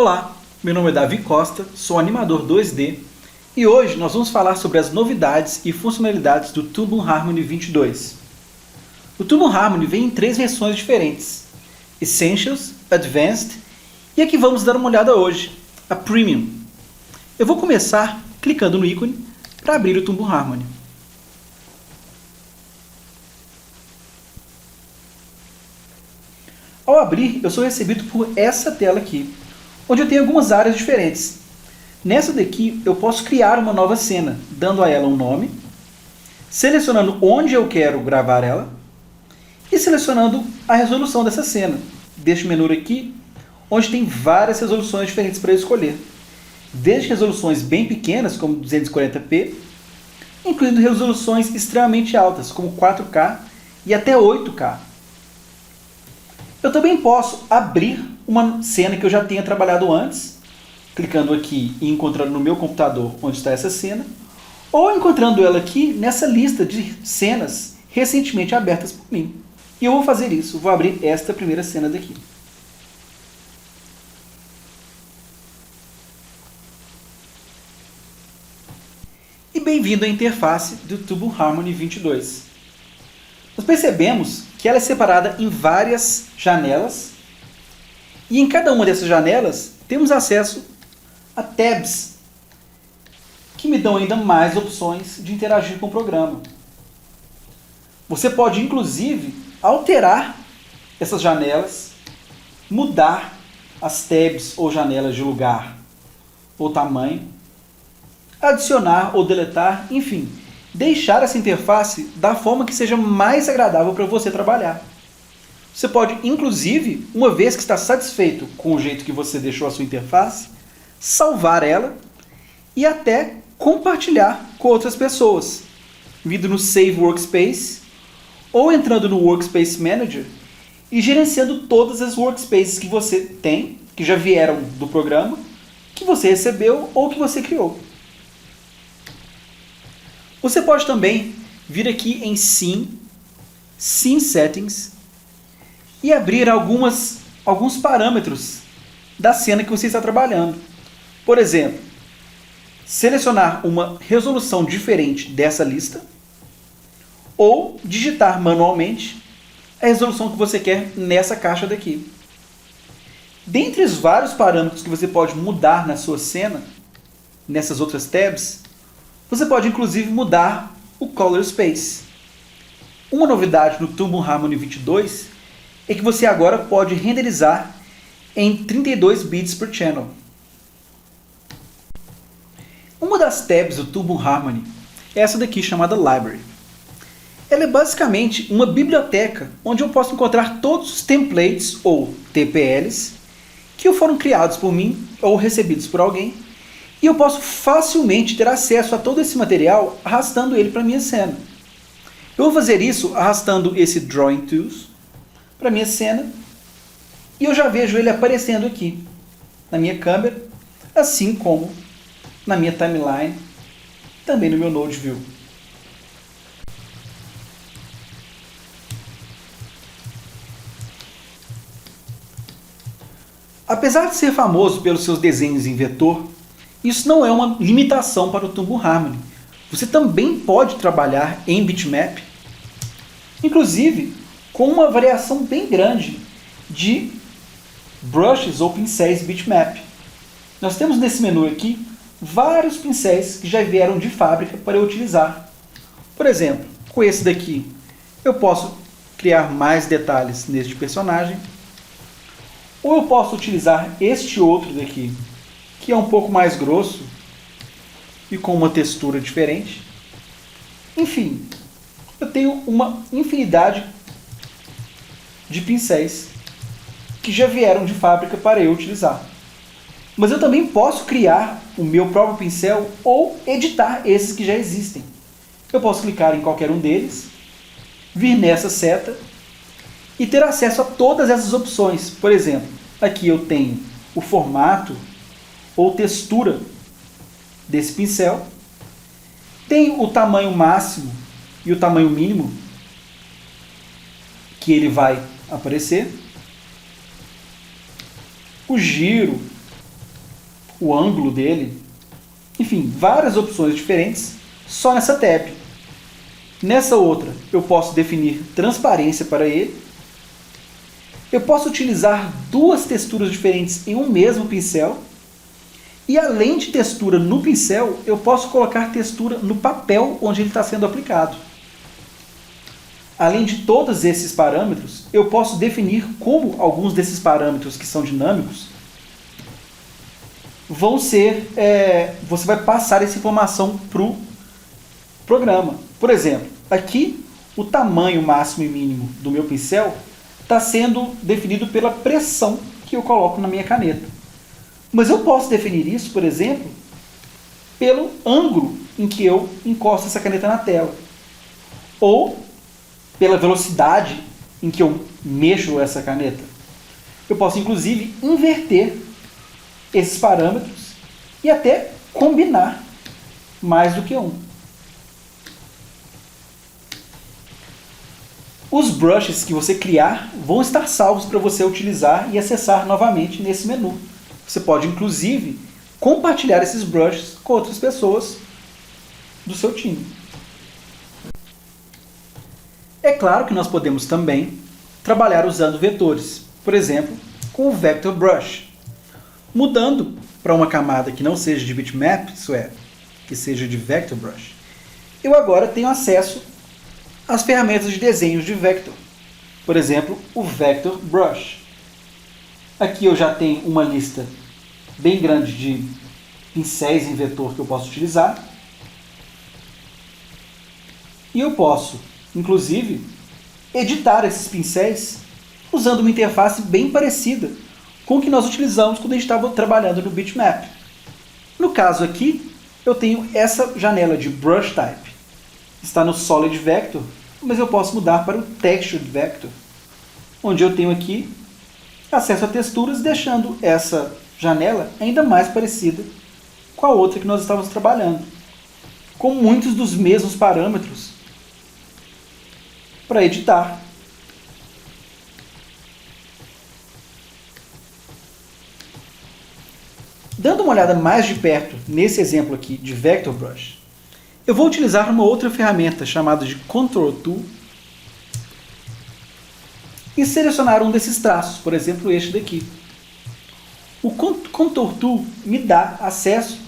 Olá, meu nome é Davi Costa, sou animador 2D e hoje nós vamos falar sobre as novidades e funcionalidades do Toon Boom Harmony 22. O Toon Boom Harmony vem em 3 versões diferentes: Essentials, Advanced e a que vamos dar uma olhada hoje, a Premium. Eu vou começar clicando no ícone para abrir o Toon Boom Harmony. Ao abrir, eu sou recebido por essa tela aqui, onde eu tenho algumas áreas diferentes. Nessa daqui, eu posso criar uma nova cena, dando a ela um nome, selecionando onde eu quero gravar ela e selecionando a resolução dessa cena, deste menu aqui, onde tem várias resoluções diferentes para eu escolher. Desde resoluções bem pequenas, como 240p, incluindo resoluções extremamente altas, como 4K e até 8K. Eu também posso abrir uma cena que eu já tenha trabalhado antes, clicando aqui e encontrando no meu computador onde está essa cena, ou encontrando ela aqui nessa lista de cenas recentemente abertas por mim. E eu vou fazer isso, vou abrir esta primeira cena daqui. E bem-vindo à interface do Toon Boom Harmony 22. Nós percebemos que ela é separada em várias janelas, e em cada uma dessas janelas temos acesso a tabs, que me dão ainda mais opções de interagir com o programa. Você pode, inclusive, alterar essas janelas, mudar as tabs ou janelas de lugar ou tamanho, adicionar ou deletar, enfim, deixar essa interface da forma que seja mais agradável para você trabalhar. Você pode, inclusive, uma vez que está satisfeito com o jeito que você deixou a sua interface, salvar ela e até compartilhar com outras pessoas, vindo no Save Workspace ou entrando no Workspace Manager e gerenciando todas as workspaces que você tem, que já vieram do programa, que você recebeu ou que você criou. Você pode também vir aqui em Scene Settings e abrir alguns parâmetros da cena que você está trabalhando. Por exemplo, selecionar uma resolução diferente dessa lista ou digitar manualmente a resolução que você quer nessa caixa daqui. Dentre os vários parâmetros que você pode mudar na sua cena, nessas outras tabs, você pode inclusive mudar o Color Space. Uma novidade no Toon Boom Harmony 22 é que você agora pode renderizar em 32 bits per channel. Uma das tabs do Toon Boom Harmony é essa daqui chamada Library. Ela é basicamente uma biblioteca onde eu posso encontrar todos os templates ou TPLs que foram criados por mim ou recebidos por alguém. E eu posso facilmente ter acesso a todo esse material arrastando ele para a minha cena. Eu vou fazer isso arrastando esse Drawing Tools para a minha cena e eu já vejo ele aparecendo aqui na minha câmera, assim como na minha timeline, também no meu Node View. Apesar de ser famoso pelos seus desenhos em vetor, isso não é uma limitação para o Toon Boom Harmony. Você também pode trabalhar em bitmap, inclusive com uma variação bem grande de brushes ou pincéis bitmap. Nós temos nesse menu aqui vários pincéis que já vieram de fábrica para eu utilizar. Por exemplo, com esse daqui eu posso criar mais detalhes neste personagem, ou eu posso utilizar este outro daqui, que é um pouco mais grosso e com uma textura diferente. Enfim, eu tenho uma infinidade de pincéis que já vieram de fábrica para eu utilizar. Mas eu também posso criar o meu próprio pincel ou editar esses que já existem. Eu posso clicar em qualquer um deles, vir nessa seta e ter acesso a todas essas opções. Por exemplo, aqui eu tenho o formato ou textura desse pincel, tem o tamanho máximo e o tamanho mínimo que ele vai aparecer, o giro, o ângulo dele, enfim, várias opções diferentes só nessa tab. Nessa outra, eu posso definir transparência para ele. Eu posso utilizar duas texturas diferentes em um mesmo pincel. E além de textura no pincel, eu posso colocar textura no papel onde ele está sendo aplicado. Além de todos esses parâmetros, eu posso definir como alguns desses parâmetros que são dinâmicos vão ser... você vai passar essa informação para o programa. Por exemplo, aqui o tamanho máximo e mínimo do meu pincel está sendo definido pela pressão que eu coloco na minha caneta. Mas eu posso definir isso, por exemplo, pelo ângulo em que eu encosto essa caneta na tela. Ou pela velocidade em que eu mexo essa caneta. Eu posso, inclusive, inverter esses parâmetros e até combinar mais do que um. Os brushes que você criar vão estar salvos para você utilizar e acessar novamente nesse menu. Você pode, inclusive, compartilhar esses brushes com outras pessoas do seu time. É claro que nós podemos também trabalhar usando vetores, por exemplo, com o Vector Brush. Mudando para uma camada que não seja de bitmap, isso é, que seja de Vector Brush, eu agora tenho acesso às ferramentas de desenhos de Vector. Por exemplo, o Vector Brush. Aqui eu já tenho uma lista bem grande de pincéis em vetor que eu posso utilizar. E eu posso, inclusive, editar esses pincéis usando uma interface bem parecida com o que nós utilizamos quando a gente estava trabalhando no bitmap. No caso aqui, eu tenho essa janela de Brush Type. Está no Solid Vector, mas eu posso mudar para o Textured Vector, onde eu tenho aqui acesso a texturas, deixando essa janela ainda mais parecida com a outra que nós estávamos trabalhando, com muitos dos mesmos parâmetros para editar. Dando uma olhada mais de perto nesse exemplo aqui de Vector Brush, eu vou utilizar uma outra ferramenta chamada de Contour Tool e selecionar um desses traços, por exemplo, este daqui. O Contour Tool me dá acesso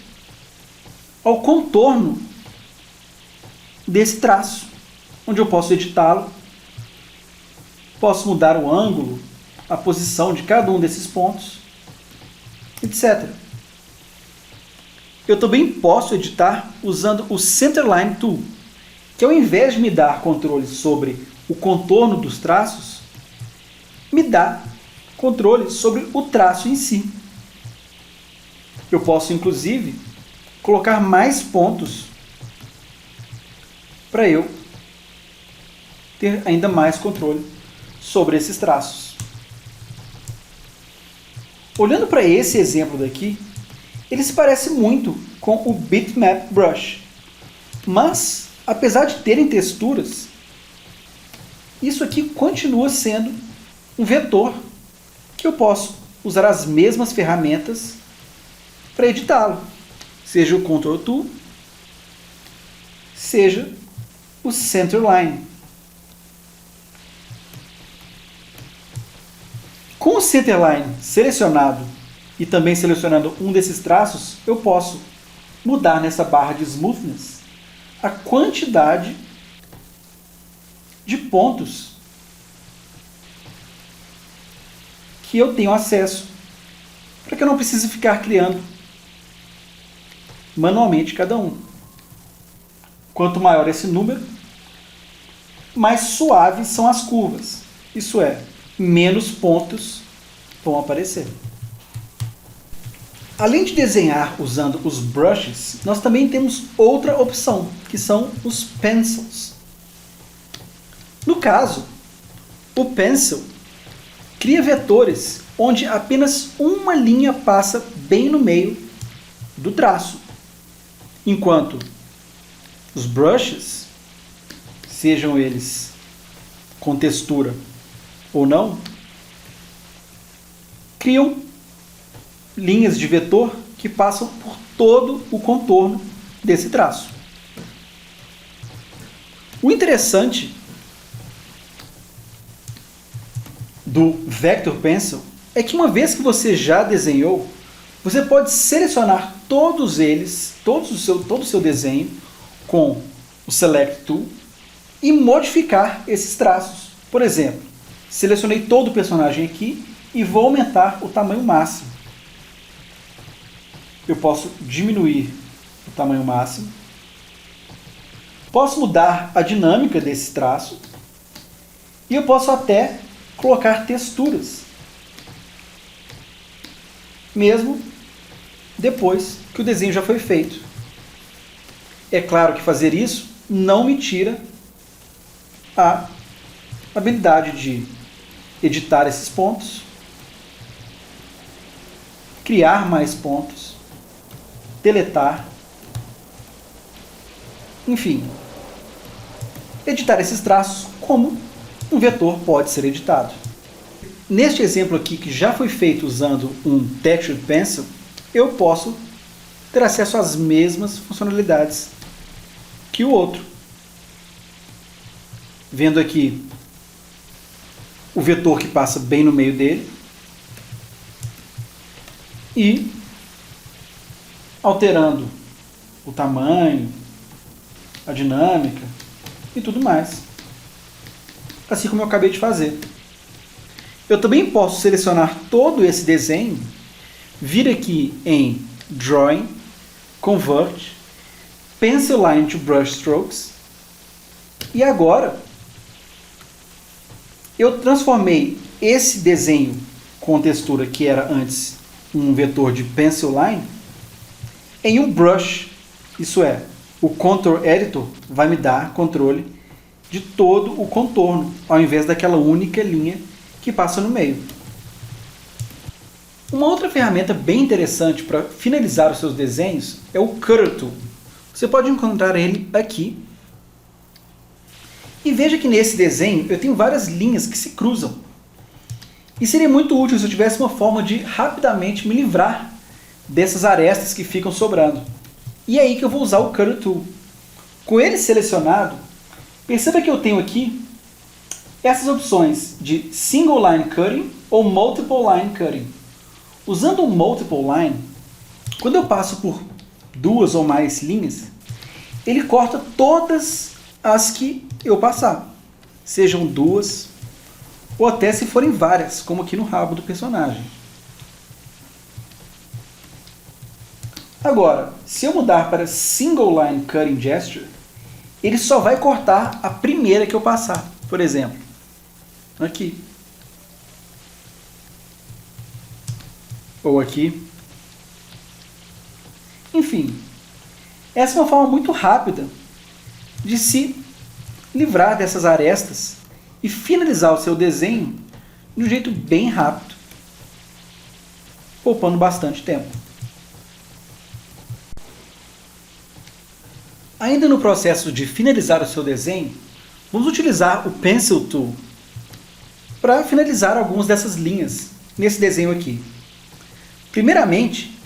ao contorno desse traço, onde eu posso editá-lo, posso mudar o ângulo, a posição de cada um desses pontos, etc. Eu também posso editar usando o Centerline Tool, que ao invés de me dar controle sobre o contorno dos traços, me dá controle sobre o traço em si. Eu posso, inclusive, colocar mais pontos para eu ter ainda mais controle sobre esses traços. Olhando para esse exemplo daqui, ele se parece muito com o Bitmap Brush, mas, apesar de terem texturas, isso aqui continua sendo um vetor que eu posso usar as mesmas ferramentas para editá-lo, seja o Contour Tool, seja o Centerline. Com o Centerline selecionado e também selecionando um desses traços, eu posso mudar nessa barra de Smoothness a quantidade de pontos que eu tenho acesso, para que eu não precise ficar criando manualmente cada um. Quanto maior esse número, mais suaves são as curvas. Isso é, menos pontos vão aparecer. Além de desenhar usando os brushes, nós também temos outra opção, que são os pencils. No caso, o pencil cria vetores onde apenas uma linha passa bem no meio do traço, enquanto os brushes, sejam eles com textura ou não, criam linhas de vetor que passam por todo o contorno desse traço. O interessante do Vector Pencil é que uma vez que você já desenhou, você pode selecionar todos eles, todo o seu desenho com o Select Tool e modificar esses traços. Por exemplo, selecionei todo o personagem aqui e vou aumentar o tamanho máximo. Eu posso diminuir o tamanho máximo. Posso mudar a dinâmica desse traço. E eu posso até colocar texturas, mesmo depois que o desenho já foi feito. É claro que fazer isso não me tira a habilidade de editar esses pontos, criar mais pontos, deletar, enfim, editar esses traços como um vetor pode ser editado. Neste exemplo aqui, que já foi feito usando um Texture Pencil, eu posso ter acesso às mesmas funcionalidades que o outro. Vendo aqui o vetor que passa bem no meio dele e alterando o tamanho, a dinâmica e tudo mais, assim como eu acabei de fazer. Eu também posso selecionar todo esse desenho, vir aqui em Drawing, Convert, Pencil Line to Brush Strokes, e agora eu transformei esse desenho com textura que era antes um vetor de Pencil Line em um brush, isso é, o Contour Editor vai me dar controle de todo o contorno, ao invés daquela única linha que passa no meio. Uma outra ferramenta bem interessante para finalizar os seus desenhos é o Cutter Tool. Você pode encontrar ele aqui. E veja que nesse desenho eu tenho várias linhas que se cruzam. E seria muito útil se eu tivesse uma forma de rapidamente me livrar dessas arestas que ficam sobrando. E é aí que eu vou usar o Cutter Tool. Com ele selecionado, perceba que eu tenho aqui essas opções de Single Line Cutting ou Multiple Line Cutting. Usando o Multiple Line, quando eu passo por duas ou mais linhas, ele corta todas as que eu passar. Sejam duas, ou até se forem várias, como aqui no rabo do personagem. Agora, se eu mudar para Single Line Cutting Gesture, ele só vai cortar a primeira que eu passar. Por exemplo, aqui. Ou aqui. Enfim, essa é uma forma muito rápida de se livrar dessas arestas e finalizar o seu desenho de um jeito bem rápido, poupando bastante tempo. Ainda no processo de finalizar o seu desenho, vamos utilizar o Pencil Tool para finalizar algumas dessas linhas nesse desenho aqui. Primeiramente,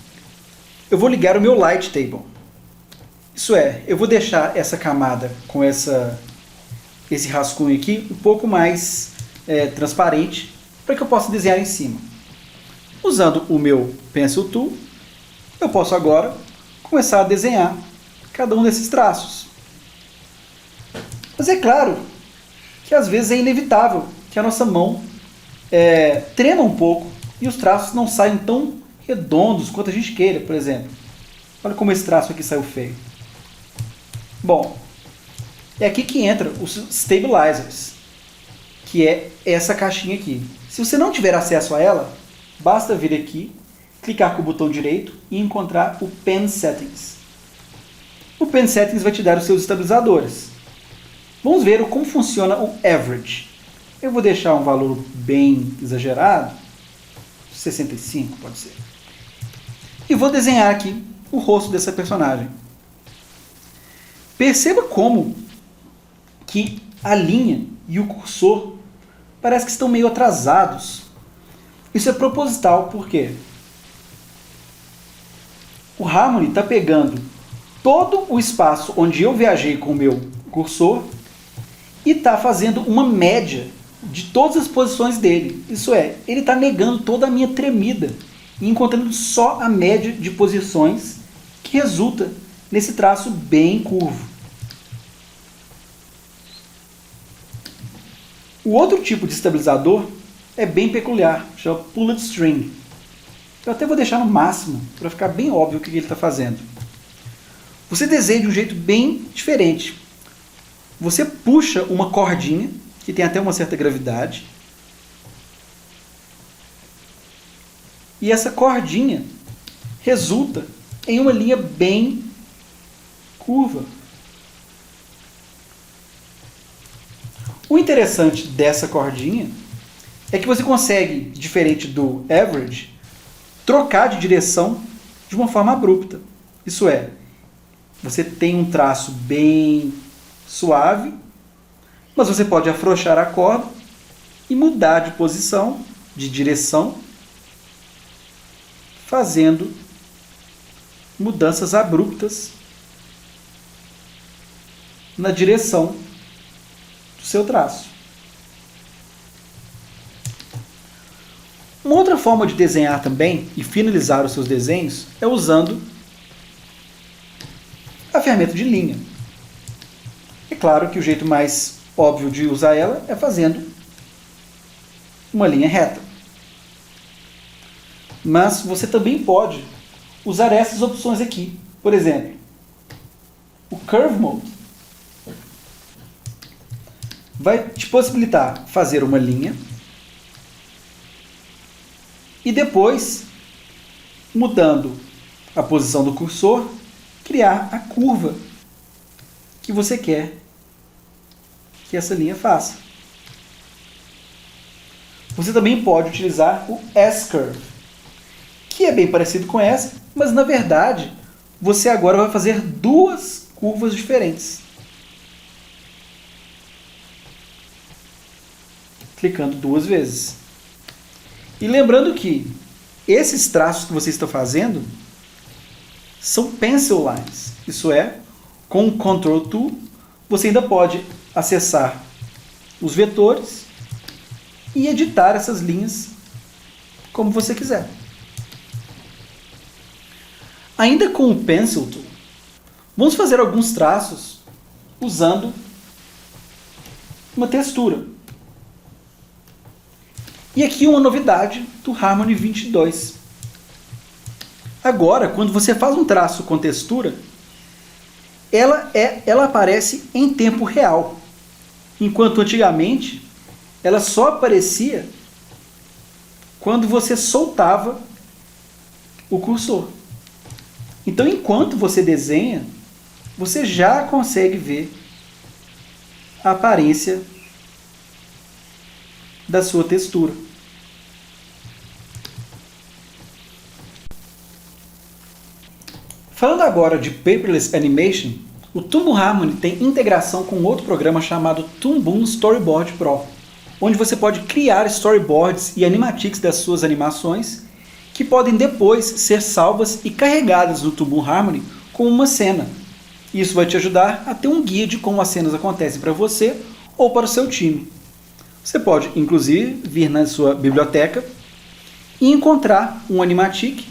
eu vou ligar o meu Light Table. Isso é, eu vou deixar essa camada com esse rascunho aqui um pouco mais transparente para que eu possa desenhar em cima. Usando o meu Pencil Tool, eu posso agora começar a desenhar cada um desses traços. Mas é claro que às vezes é inevitável que a nossa mão trema um pouco e os traços não saiam tão redondos quanto a gente queira, por exemplo. Olha como esse traço aqui saiu feio. Bom, é aqui que entra os Stabilizers, que é essa caixinha aqui. Se você não tiver acesso a ela, basta vir aqui, clicar com o botão direito e encontrar o Pen Settings. O Pen Settings vai te dar os seus estabilizadores. Vamos ver como funciona o Average. Eu vou deixar um valor bem exagerado, 65 pode ser. E vou desenhar aqui o rosto dessa personagem. Perceba como que a linha e o cursor parece que estão meio atrasados. Isso é proposital, por quê? o Harmony está pegando todo o espaço onde eu viajei com o meu cursor e está fazendo uma média de todas as posições dele. Isso é, ele está negando toda a minha tremida e encontrando só a média de posições que resulta nesse traço bem curvo. O outro tipo de estabilizador é bem peculiar, chama Pulled String. Eu até vou deixar no máximo, para ficar bem óbvio o que ele está fazendo. Você desenha de um jeito bem diferente. Você puxa uma cordinha, que tem até uma certa gravidade, e essa cordinha resulta em uma linha bem curva. O interessante dessa cordinha é que você consegue, diferente do average, trocar de direção de uma forma abrupta. Isso é, você tem um traço bem suave, mas você pode afrouxar a corda e mudar de posição, de direção, fazendo mudanças abruptas na direção do seu traço. Uma outra forma de desenhar também e finalizar os seus desenhos é usando a ferramenta de linha. É claro que o jeito mais óbvio de usar ela é fazendo uma linha reta. Mas você também pode usar essas opções aqui. Por exemplo, o Curve Mode vai te possibilitar fazer uma linha e depois, mudando a posição do cursor, criar a curva que você quer que essa linha faça. Você também pode utilizar o S-Curve, que é bem parecido com essa, mas na verdade você agora vai fazer duas curvas diferentes. Clicando duas vezes. E lembrando que esses traços que você está fazendo são pencil lines. Isso é, com o Ctrl Tool, você ainda pode acessar os vetores e editar essas linhas como você quiser. Ainda com o Pencil Tool, vamos fazer alguns traços usando uma textura. E aqui uma novidade do Harmony 22. Agora, quando você faz um traço com textura, ela aparece em tempo real, enquanto antigamente ela só aparecia quando você soltava o cursor. Então, enquanto você desenha, você já consegue ver a aparência da sua textura. Falando agora de Paperless Animation, o Toon Boom Harmony tem integração com outro programa chamado Toon Boom Storyboard Pro, onde você pode criar storyboards e animatics das suas animações, que podem depois ser salvas e carregadas no Toon Boom Harmony como uma cena. Isso vai te ajudar a ter um guia de como as cenas acontecem para você ou para o seu time. Você pode, inclusive, vir na sua biblioteca e encontrar um animatic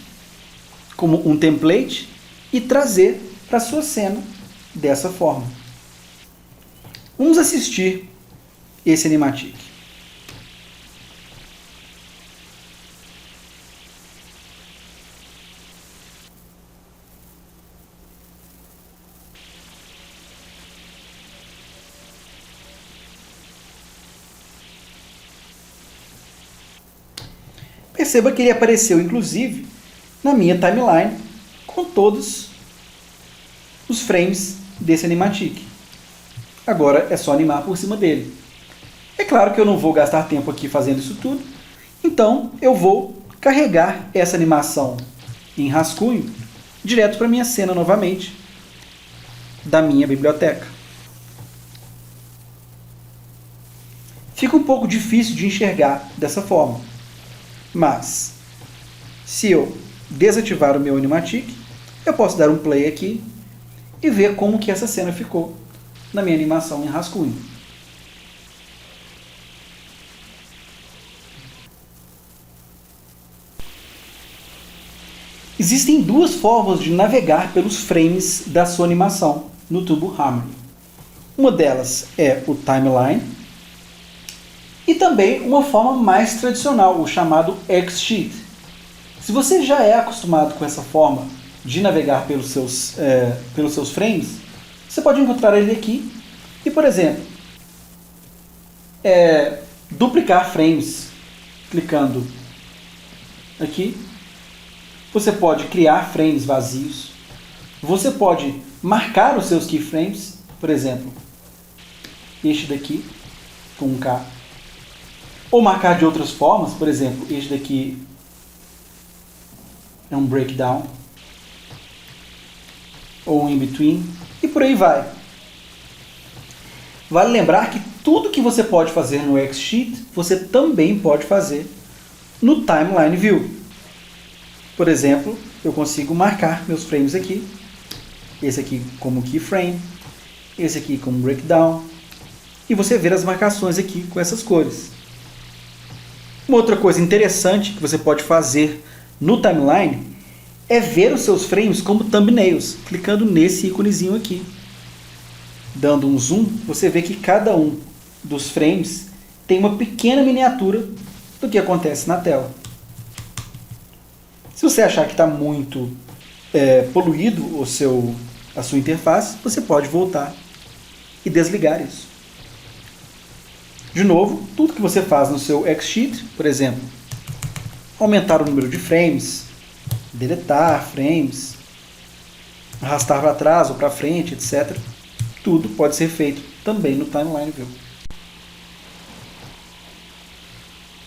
como um template e trazer para a sua cena dessa forma. Vamos assistir esse animatic. Perceba que ele apareceu, inclusive, na minha timeline, com todos os frames desse animatic. Agora é só animar por cima dele. É claro que eu não vou gastar tempo aqui fazendo isso tudo, então eu vou carregar essa animação em rascunho direto para a minha cena novamente, da minha biblioteca. Fica um pouco difícil de enxergar dessa forma, mas se eu desativar o meu animatic, Eu posso dar um play aqui e ver como que essa cena ficou na minha animação em rascunho. Existem duas formas de navegar pelos frames da sua animação no Turbo Harmony. Uma delas é o timeline e também uma forma mais tradicional, o chamado X-Sheet. Se você já é acostumado com essa forma de navegar pelos seus frames, você pode encontrar ele aqui e, por exemplo, duplicar frames clicando aqui. Você pode criar frames vazios. Você pode marcar os seus keyframes, por exemplo, este daqui, com um K. Ou marcar de outras formas, por exemplo, este daqui é um breakdown. Ou um in-between. E por aí vai. Vale lembrar que tudo que você pode fazer no X-Sheet, você também pode fazer no Timeline View. Por exemplo, eu consigo marcar meus frames aqui. Esse aqui como keyframe, esse aqui como breakdown. E você vê as marcações aqui com essas cores. Uma outra coisa interessante que você pode fazer no timeline é ver os seus frames como thumbnails, clicando nesse íconezinho aqui. Dando um zoom, você vê que cada um dos frames tem uma pequena miniatura do que acontece na tela. Se você achar que está muito poluído a sua interface, você pode voltar e desligar isso. De novo, tudo que você faz no seu X-Sheet, por exemplo, aumentar o número de frames, deletar frames, arrastar para trás ou para frente, etc. Tudo pode ser feito também no Timeline View.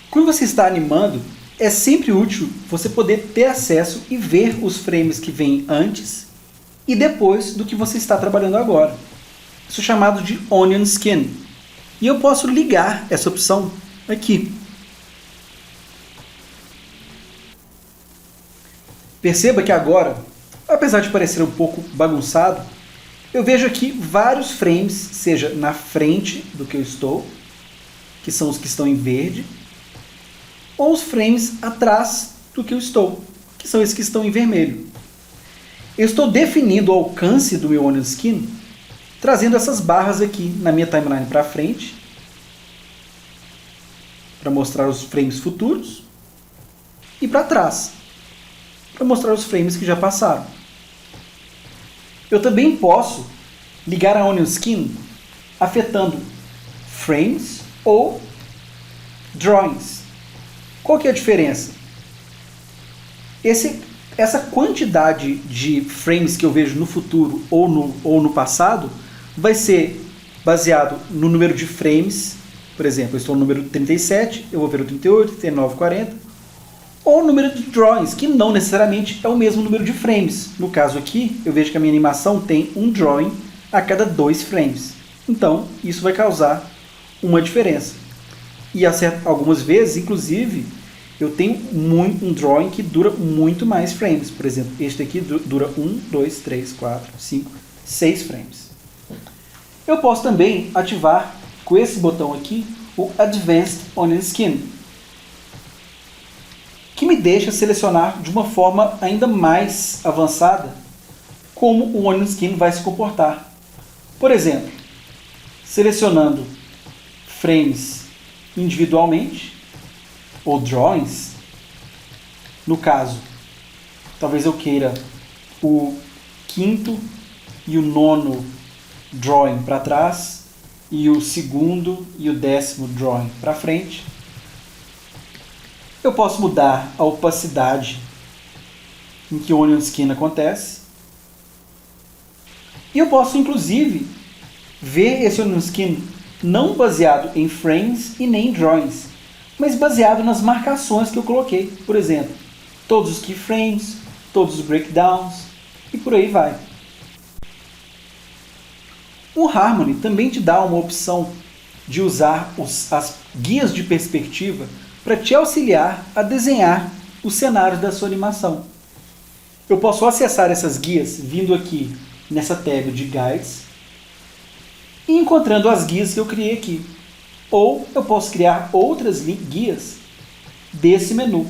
Quando você está animando, é sempre útil você poder ter acesso e ver os frames que vêm antes e depois do que você está trabalhando agora. Isso é chamado de Onion Skin. E eu posso ligar essa opção aqui. Perceba que agora, apesar de parecer um pouco bagunçado, eu vejo aqui vários frames, seja na frente do que eu estou, que são os que estão em verde, ou os frames atrás do que eu estou, que são esses que estão em vermelho. Eu estou definindo o alcance do meu Onion Skin, trazendo essas barras aqui na minha timeline para frente, para mostrar os frames futuros, e para trás, para mostrar os frames que já passaram. Eu também posso ligar a Onion Skin afetando frames ou drawings. Qual que é a diferença? Essa quantidade de frames que eu vejo no futuro ou no passado vai ser baseado no número de frames. Por exemplo, eu estou no número 37, eu vou ver o 38, 39, 40. Ou o número de drawings, que não necessariamente é o mesmo número de frames. No caso aqui, eu vejo que a minha animação tem um drawing a cada 2 frames. Então, isso vai causar uma diferença. E algumas vezes, inclusive, eu tenho um drawing que dura muito mais frames. Por exemplo, este aqui dura 1, 2, 3, 4, 5, 6 frames. Eu posso também ativar com esse botão aqui o Advanced Onion Skin, que me deixa selecionar de uma forma ainda mais avançada como o Onion Skin vai se comportar. Por exemplo, selecionando frames individualmente, ou drawings, no caso, talvez eu queira o 5º e o 9º drawing para trás, e o 2º e o 10º drawing para frente. Eu posso mudar a opacidade em que o Onion Skin acontece. E eu posso, inclusive, ver esse Onion Skin não baseado em frames e nem em drawings, mas baseado nas marcações que eu coloquei. Por exemplo, todos os keyframes, todos os breakdowns e por aí vai. O Harmony também te dá uma opção de usar as guias de perspectiva para te auxiliar a desenhar os cenários da sua animação. Eu posso acessar essas guias vindo aqui nessa tab de Guides e encontrando as guias que eu criei aqui. Ou eu posso criar outras guias desse menu.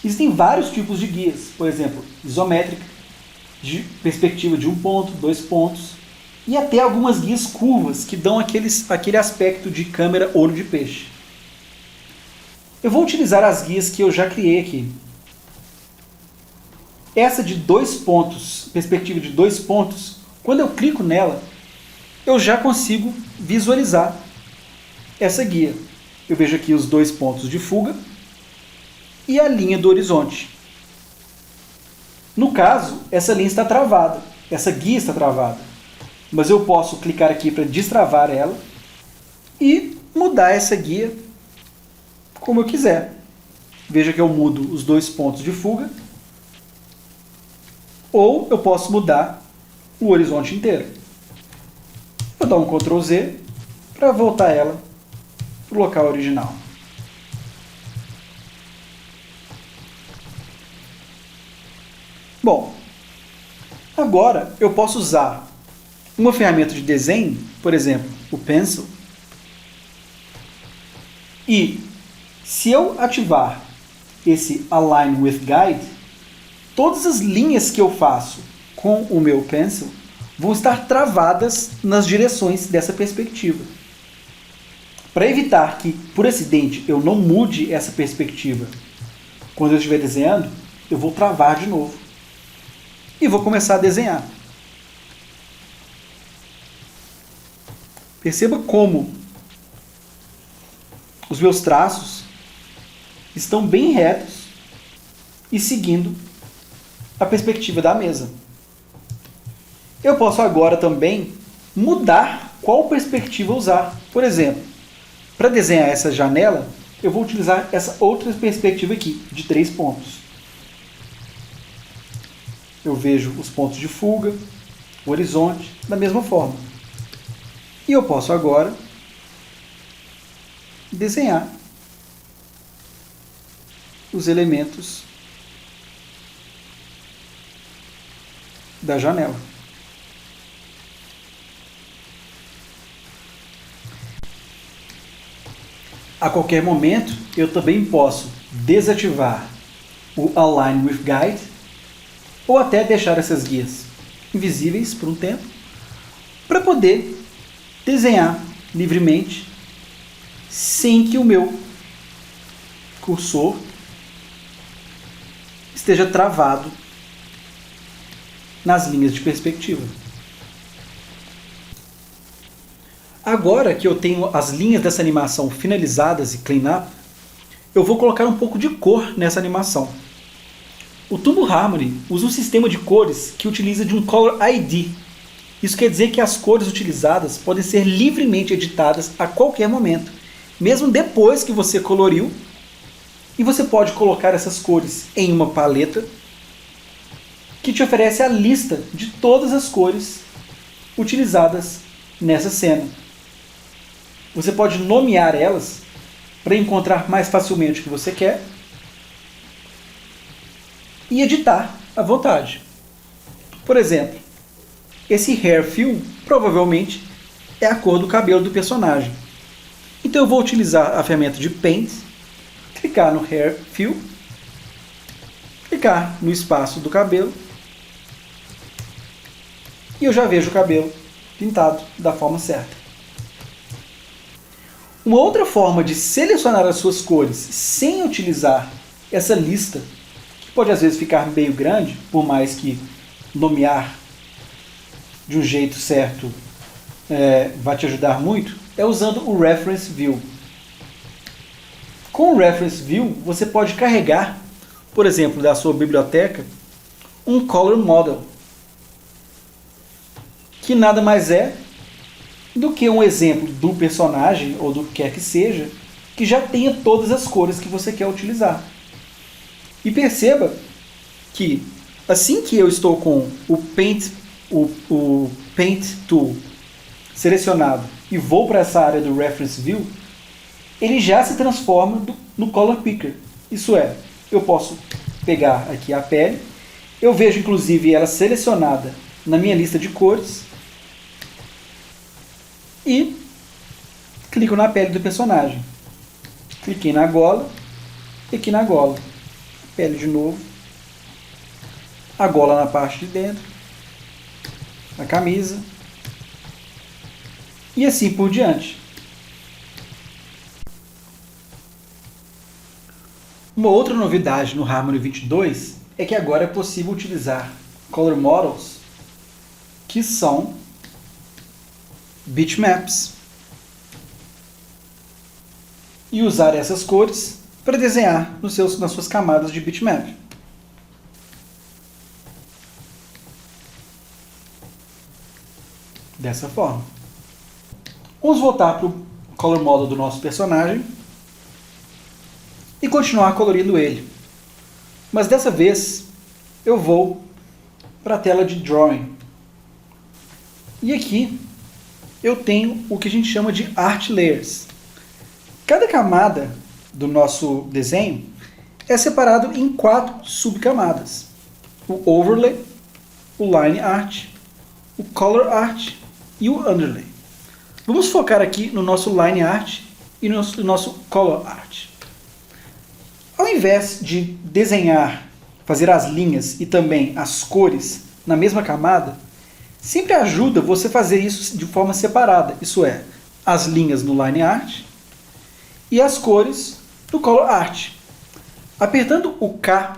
Existem vários tipos de guias, por exemplo, isométrica, de perspectiva de 1 ponto, 2 pontos, e até algumas guias curvas que dão aquele aspecto de câmera olho de peixe. Eu vou utilizar as guias que eu já criei aqui. Essa de 2 pontos, perspectiva de 2 pontos, quando eu clico nela, eu já consigo visualizar essa guia. Eu vejo aqui os 2 pontos de fuga e a linha do horizonte. No caso, essa linha está travada, essa guia está travada, mas eu posso clicar aqui para destravar ela e mudar essa guia como eu quiser. Veja que eu mudo os 2 pontos de fuga, ou eu posso mudar o horizonte inteiro. Vou dar um Ctrl Z para voltar ela para o local original. Bom, agora eu posso usar uma ferramenta de desenho, por exemplo, o Pencil, e se eu ativar esse Align with Guide, todas as linhas que eu faço com o meu Pencil vão estar travadas nas direções dessa perspectiva. Para evitar que, por acidente, eu não mude essa perspectiva quando eu estiver desenhando, eu vou travar de novo e vou começar a desenhar. Perceba como os meus traços estão bem retos e seguindo a perspectiva da mesa. Eu posso agora também mudar qual perspectiva usar. Por exemplo, para desenhar essa janela, eu vou utilizar essa outra perspectiva aqui, de 3 pontos. Eu vejo os pontos de fuga, o horizonte, da mesma forma. E eu posso agora desenhar os elementos da janela. A qualquer momento, eu também posso desativar o Align with Guide ou até deixar essas guias invisíveis por um tempo para poder desenhar livremente sem que o meu cursor esteja travado nas linhas de perspectiva. Agora que eu tenho as linhas dessa animação finalizadas e clean up, eu vou colocar um pouco de cor nessa animação. O Tumble Harmony usa um sistema de cores que utiliza de um Color ID. Isso quer dizer que as cores utilizadas podem ser livremente editadas a qualquer momento, mesmo depois que você coloriu, e você pode colocar essas cores em uma paleta que te oferece a lista de todas as cores utilizadas nessa cena. Você pode nomear elas para encontrar mais facilmente o que você quer e editar à vontade. Por exemplo, esse Hair Fill provavelmente é a cor do cabelo do personagem. Então eu vou utilizar a ferramenta de Paint, clicar no Hair Fill, clicar no espaço do cabelo e eu já vejo o cabelo pintado da forma certa. Uma outra forma de selecionar as suas cores sem utilizar essa lista, que pode às vezes ficar meio grande, por mais que nomear de um jeito certo vai te ajudar muito, é usando o Reference View. Com o Reference View, você pode carregar, por exemplo, da sua biblioteca, um Color Model, que nada mais é do que um exemplo do personagem, ou do que quer que seja, que já tenha todas as cores que você quer utilizar. E perceba que, assim que eu estou com o Paint Tool selecionado e vou para essa área do Reference View, ele já se transforma no Color Picker. Isso é, eu posso pegar aqui a pele Eu vejo inclusive ela selecionada na minha lista de cores e clico na pele do personagem. Cliquei na gola e aqui na gola. Pele de novo. A gola na parte de dentro. A camisa. E assim por diante. Uma outra novidade no Harmony 22 é que agora é possível utilizar Color Models que são bitmaps e usar essas cores para desenhar nas suas camadas de bitmap. Dessa forma. Vamos voltar para o Color Model do nosso personagem e continuar colorindo ele. Mas dessa vez eu vou para a tela de Drawing. E aqui eu tenho o que a gente chama de Art Layers. Cada camada do nosso desenho é separado em 4 subcamadas. O Overlay, o Line Art, o Color Art e o Underlay. Vamos focar aqui no nosso Line Art e no nosso Color Art. Ao invés de desenhar, fazer as linhas e também as cores na mesma camada, sempre ajuda você fazer isso de forma separada. Isso é, as linhas no Line Art e as cores no Color Art. Apertando o K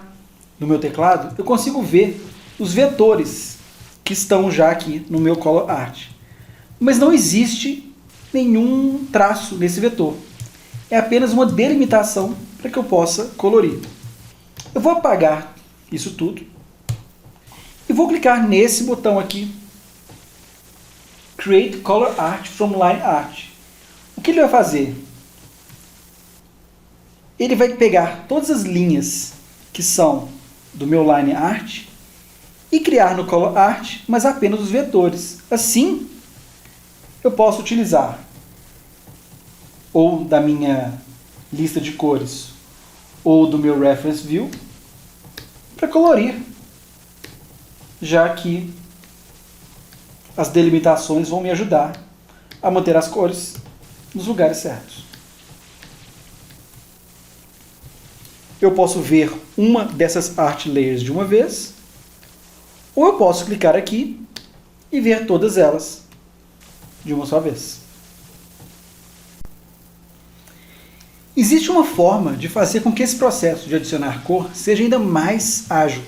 no meu teclado, eu consigo ver os vetores que estão já aqui no meu Color Art. Mas não existe nenhum traço nesse vetor. É apenas uma delimitação para que eu possa colorir. Eu vou apagar isso tudo e vou clicar nesse botão aqui, Create Color Art from Line Art. O que ele vai fazer? Ele vai pegar todas as linhas que são do meu Line Art e criar no Color Art, mas apenas os vetores. Assim, eu posso utilizar ou da minha lista de cores ou do meu Reference View para colorir, já que as delimitações vão me ajudar a manter as cores nos lugares certos. Eu posso ver uma dessas Art Layers de uma vez, ou eu posso clicar aqui e ver todas elas de uma só vez. Existe uma forma de fazer com que esse processo de adicionar cor seja ainda mais ágil.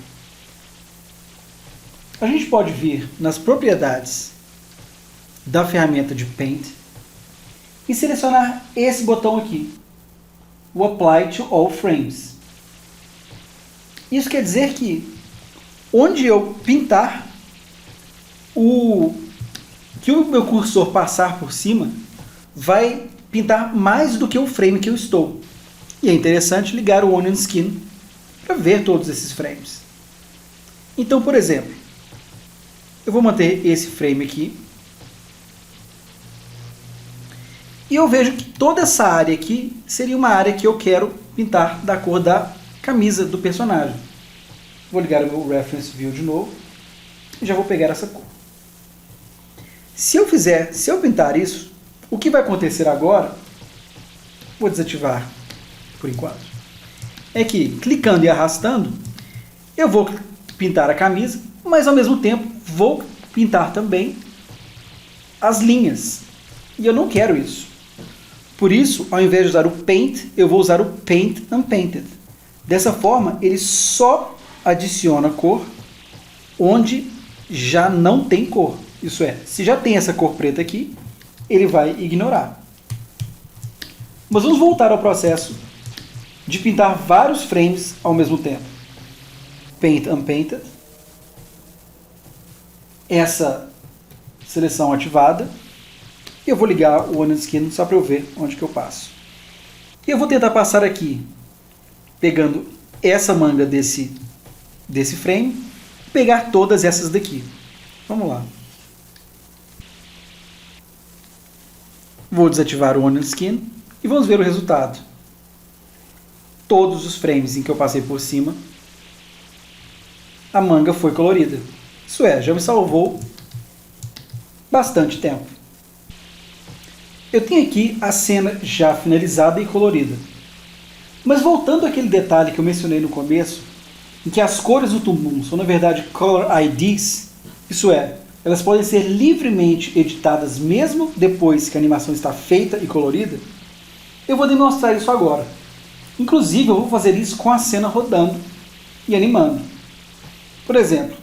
A gente pode vir nas propriedades da ferramenta de Paint e selecionar esse botão aqui, o Apply to All Frames. Isso quer dizer que onde eu pintar, que o meu cursor passar por cima vai pintar mais do que o frame que eu estou. E é interessante ligar o Onion Skin para ver todos esses frames. Então, por exemplo, eu vou manter esse frame aqui. E eu vejo que toda essa área aqui seria uma área que eu quero pintar da cor da camisa do personagem. Vou ligar o meu Reference View de novo e já vou pegar essa cor. Se eu pintar isso, o que vai acontecer agora, vou desativar por enquanto, é que clicando e arrastando, eu vou pintar a camisa, mas ao mesmo tempo vou pintar também as linhas. E eu não quero isso. Por isso, ao invés de usar o Paint, eu vou usar o Paint Unpainted. Dessa forma, ele só adiciona cor onde já não tem cor. Isso é, se já tem essa cor preta aqui, ele vai ignorar. Mas vamos voltar ao processo de pintar vários frames ao mesmo tempo. Paint Unpainted. Essa seleção ativada. E eu vou ligar o Onion Skin só para eu ver onde que eu passo. E eu vou tentar passar aqui, pegando essa manga desse frame, pegar todas essas daqui. Vamos lá. Vou desativar o Onion Skin e vamos ver o resultado. Todos os frames em que eu passei por cima a manga foi colorida. Isso é, já me salvou bastante tempo. Eu tenho aqui a cena já finalizada e colorida. Mas voltando àquele detalhe que eu mencionei no começo, em que as cores do Toon são na verdade Color IDs, isso é, elas podem ser livremente editadas mesmo depois que a animação está feita e colorida, eu vou demonstrar isso agora. Inclusive, eu vou fazer isso com a cena rodando e animando. Por exemplo,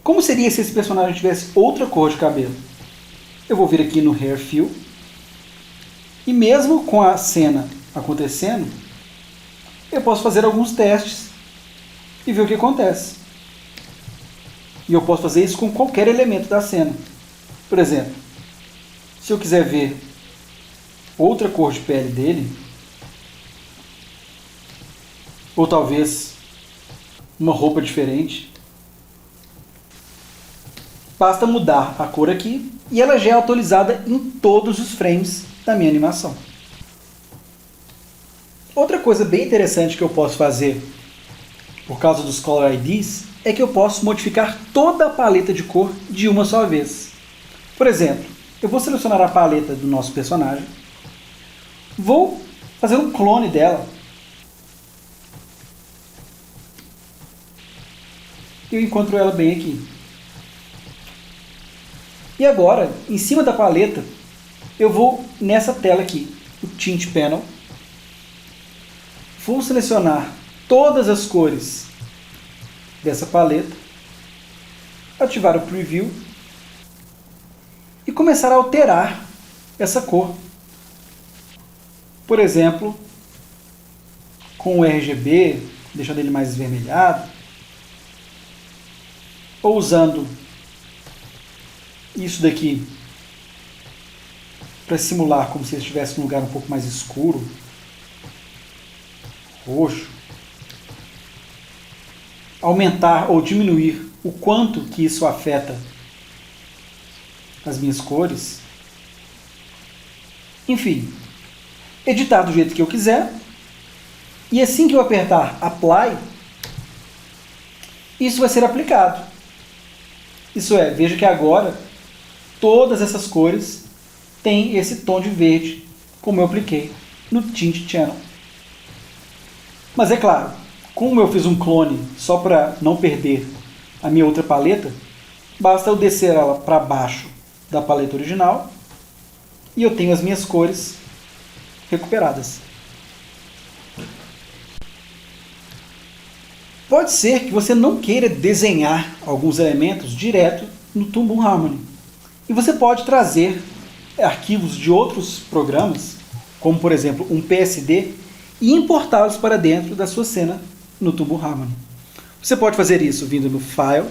como seria se esse personagem tivesse outra cor de cabelo? Eu vou vir aqui no Hair Fill, e mesmo com a cena acontecendo, eu posso fazer alguns testes e ver o que acontece. E eu posso fazer isso com qualquer elemento da cena. Por exemplo, se eu quiser ver outra cor de pele dele, ou talvez uma roupa diferente, basta mudar a cor aqui e ela já é atualizada em todos os frames da minha animação. Outra coisa bem interessante que eu posso fazer por causa dos Color IDs é que eu posso modificar toda a paleta de cor de uma só vez. Por exemplo, eu vou selecionar a paleta do nosso personagem, vou fazer um clone dela, e eu encontro ela bem aqui. E agora, em cima da paleta, eu vou nessa tela aqui, o Tint Panel, vou selecionar todas as cores dessa paleta, ativar o Preview e começar a alterar essa cor. Por exemplo, com o RGB, deixando ele mais esvermelhado, ou usando isso daqui para simular como se ele estivesse num lugar um pouco mais escuro, roxo, aumentar ou diminuir o quanto que isso afeta as minhas cores, enfim, editar do jeito que eu quiser, e assim que eu apertar Apply, isso vai ser aplicado. Isso é, veja que agora todas essas cores têm esse tom de verde, como eu apliquei no Tint Channel. Mas é claro, como eu fiz um clone só para não perder a minha outra paleta, basta eu descer ela para baixo da paleta original e eu tenho as minhas cores recuperadas. Pode ser que você não queira desenhar alguns elementos direto no Toon Harmony. E você pode trazer arquivos de outros programas, como por exemplo um PSD, e importá-los para dentro da sua cena no Toon Harmony. Você pode fazer isso vindo no File,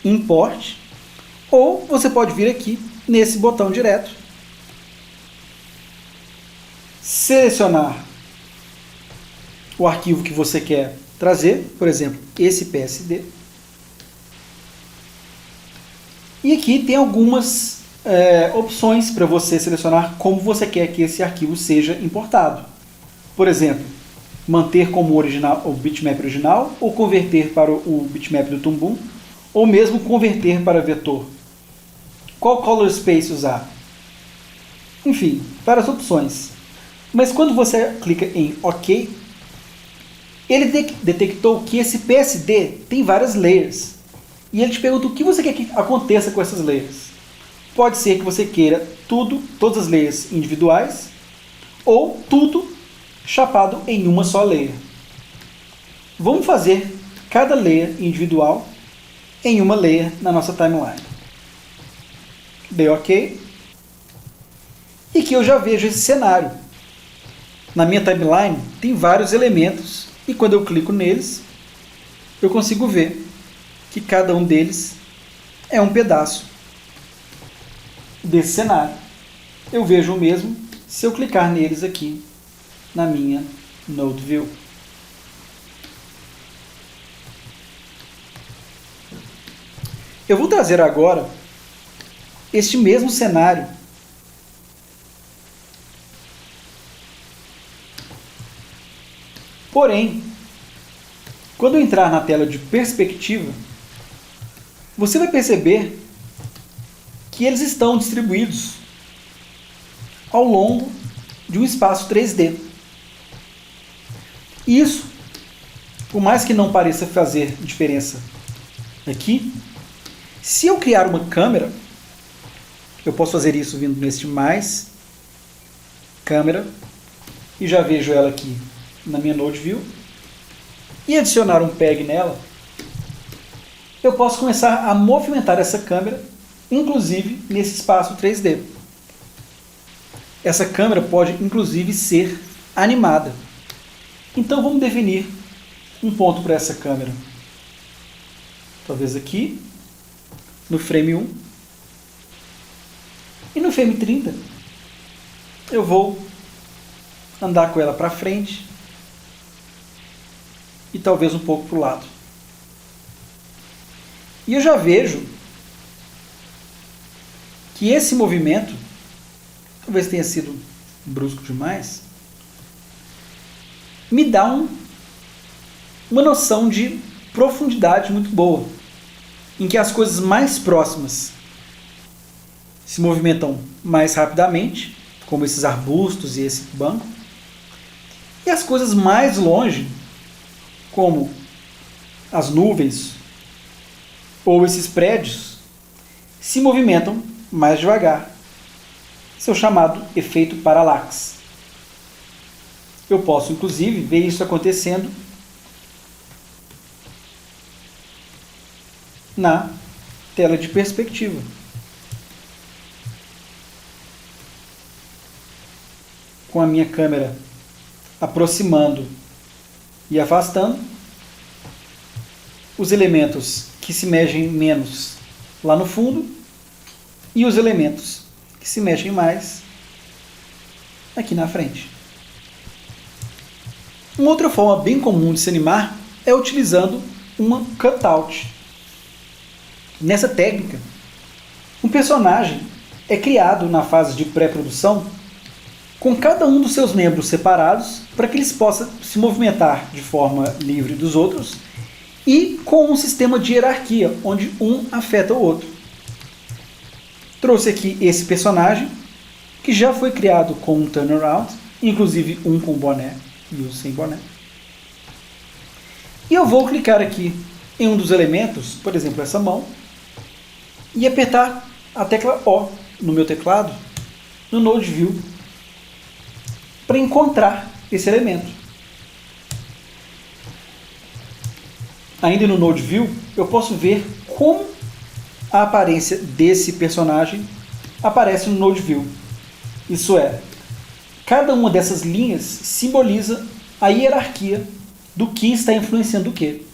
Import, ou você pode vir aqui nesse botão direto, selecionar o arquivo que você quer trazer, por exemplo, esse PSD. E aqui tem algumas opções para você selecionar como você quer que esse arquivo seja importado. Por exemplo, manter como original o bitmap original, ou converter para o bitmap do Toon Boom, ou mesmo converter para vetor. Qual color space usar? Enfim, várias opções. Mas quando você clica em OK, ele detectou que esse PSD tem várias layers. E ele te pergunta o que você quer que aconteça com essas layers. Pode ser que você queira todas as layers individuais, ou tudo chapado em uma só layer. Vamos fazer cada layer individual em uma layer na nossa timeline. Dei OK. E aqui eu já vejo esse cenário. Na minha timeline tem vários elementos e quando eu clico neles, eu consigo ver que cada um deles é um pedaço desse cenário. Eu vejo o mesmo se eu clicar neles aqui na minha Node View. Eu vou trazer agora este mesmo cenário porém, quando eu entrar na tela de perspectiva, você vai perceber que eles estão distribuídos ao longo de um espaço 3D. Isso, por mais que não pareça fazer diferença aqui, se eu criar uma câmera, eu posso fazer isso vindo neste mais, câmera, e já vejo ela aqui na minha Node View, e adicionar um PEG nela, eu posso começar a movimentar essa câmera, inclusive nesse espaço 3D. Essa câmera pode, inclusive, ser animada. Então, vamos definir um ponto para essa câmera. Talvez aqui, no frame 1. E no frame 30, eu vou andar com ela para frente e talvez um pouco para o lado. E eu já vejo que esse movimento, talvez tenha sido brusco demais, me dá uma noção de profundidade muito boa, em que as coisas mais próximas se movimentam mais rapidamente, como esses arbustos e esse banco, e as coisas mais longe, como as nuvens ou esses prédios, se movimentam mais devagar. Esse é o chamado efeito paralaxe. Eu posso, inclusive, ver isso acontecendo na tela de perspectiva. Com a minha câmera aproximando e afastando, os elementos que se mexem menos lá no fundo e os elementos que se mexem mais aqui na frente. Uma outra forma bem comum de se animar é utilizando uma cutout. Nessa técnica, um personagem é criado na fase de pré-produção com cada um dos seus membros separados para que eles possam se movimentar de forma livre dos outros e com um sistema de hierarquia, onde um afeta o outro. Trouxe aqui esse personagem, que já foi criado com um turnaround, inclusive um com boné e um sem boné. E eu vou clicar aqui em um dos elementos, por exemplo, essa mão, e apertar a tecla O no meu teclado, no Node View, para encontrar esse elemento. Ainda no Node View, eu posso ver como a aparência desse personagem aparece no Node View. Isso é, cada uma dessas linhas simboliza a hierarquia do que está influenciando o que.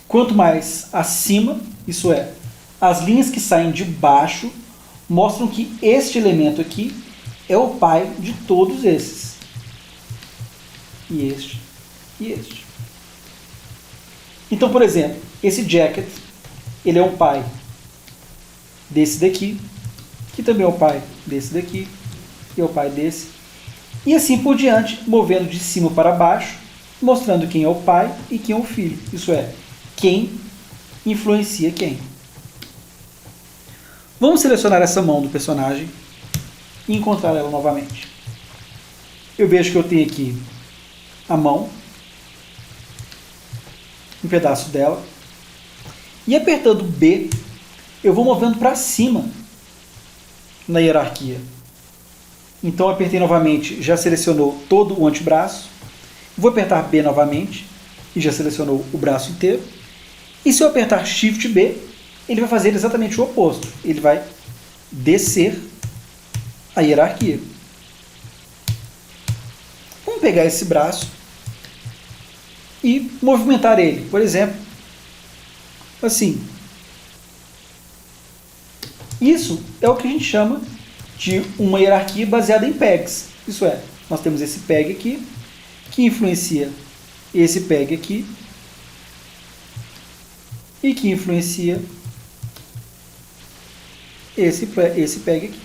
Quanto mais acima, isso é, as linhas que saem de baixo mostram que este elemento aqui é o pai de todos esses. E este, e este. Então, por exemplo, esse jacket, ele é um pai desse daqui, que também é o pai desse daqui, e é o pai desse. E assim por diante, movendo de cima para baixo, mostrando quem é o pai e quem é o filho. Isso é, quem influencia quem. Vamos selecionar essa mão do personagem e encontrar ela novamente. Eu vejo que eu tenho aqui a mão, um pedaço dela, e apertando B, eu vou movendo para cima na hierarquia. Então apertei novamente, já selecionou todo o antebraço, vou apertar B novamente, e já selecionou o braço inteiro, e se eu apertar Shift B, ele vai fazer exatamente o oposto, ele vai descer a hierarquia. Vamos pegar esse braço e movimentar ele, por exemplo, assim. Isso é o que a gente chama de uma hierarquia baseada em pegs. Isso é, nós temos esse peg aqui, que influencia esse peg aqui, e que influencia esse peg aqui.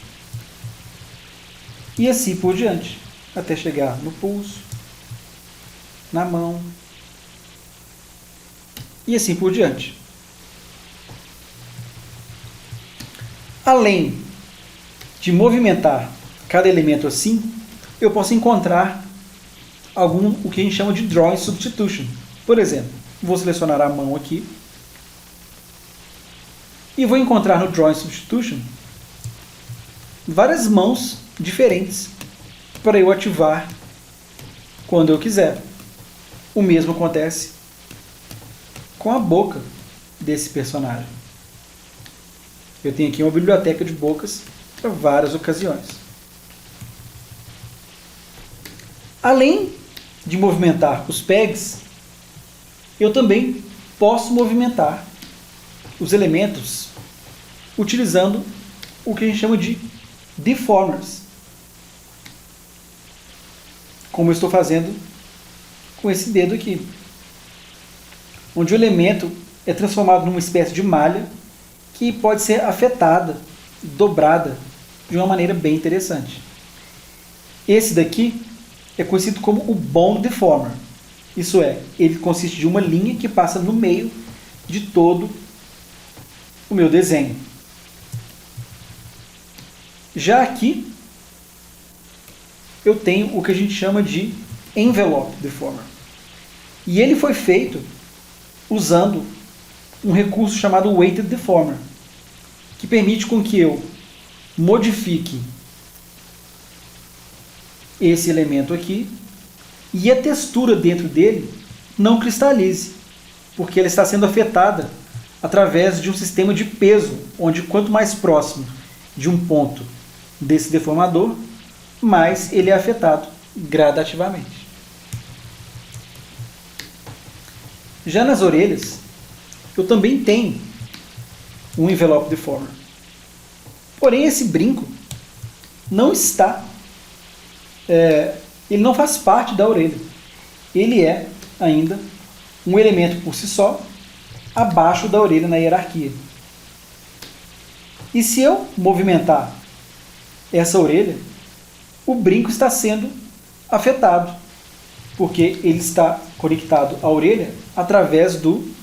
E assim por diante, até chegar no pulso, na mão, e assim por diante. Além de movimentar cada elemento assim, eu posso encontrar o que a gente chama de drawing substitution. Por exemplo, vou selecionar a mão aqui e vou encontrar no drawing substitution várias mãos diferentes para eu ativar quando eu quiser. O mesmo acontece com a boca desse personagem. Eu tenho aqui uma biblioteca de bocas para várias ocasiões. Além de movimentar os pegs, eu também posso movimentar os elementos utilizando o que a gente chama de deformers, como eu estou fazendo com esse dedo aqui, onde o elemento é transformado numa espécie de malha que pode ser afetada, dobrada, de uma maneira bem interessante. Esse daqui é conhecido como o Bone Deformer. Isso é, ele consiste de uma linha que passa no meio de todo o meu desenho. Já aqui, eu tenho o que a gente chama de Envelope Deformer. E ele foi feito usando um recurso chamado Weighted Deformer, que permite com que eu modifique esse elemento aqui e a textura dentro dele não cristalize, porque ela está sendo afetada através de um sistema de peso, onde quanto mais próximo de um ponto desse deformador, mais ele é afetado gradativamente. Já nas orelhas, eu também tenho um Envelope Deformer. Porém, esse brinco não está, ele não faz parte da orelha. Ele é ainda um elemento por si só, abaixo da orelha na hierarquia. E se eu movimentar essa orelha, o brinco está sendo afetado, porque ele está conectado à orelha através do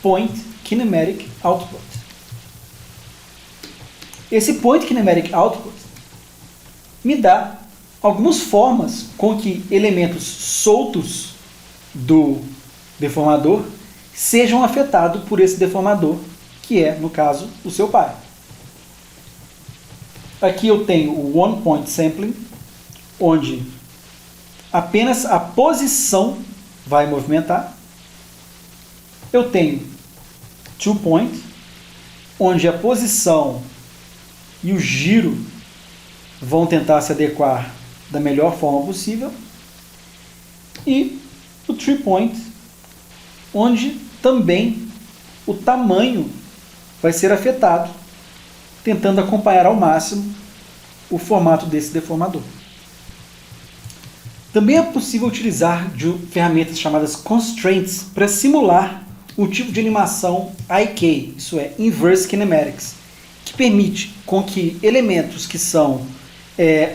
Point Kinematic Output. Esse Point Kinematic Output me dá algumas formas com que elementos soltos do deformador sejam afetados por esse deformador, que é, no caso, o seu pai. Aqui eu tenho o One Point Sampling, onde apenas a posição vai movimentar. Eu tenho Two Point, onde a posição e o giro vão tentar se adequar da melhor forma possível. E o Three Point, onde também o tamanho vai ser afetado, tentando acompanhar ao máximo o formato desse deformador. Também é possível utilizar ferramentas chamadas constraints para simular um tipo de animação IK, isso é, Inverse Kinematics, que permite com que elementos que são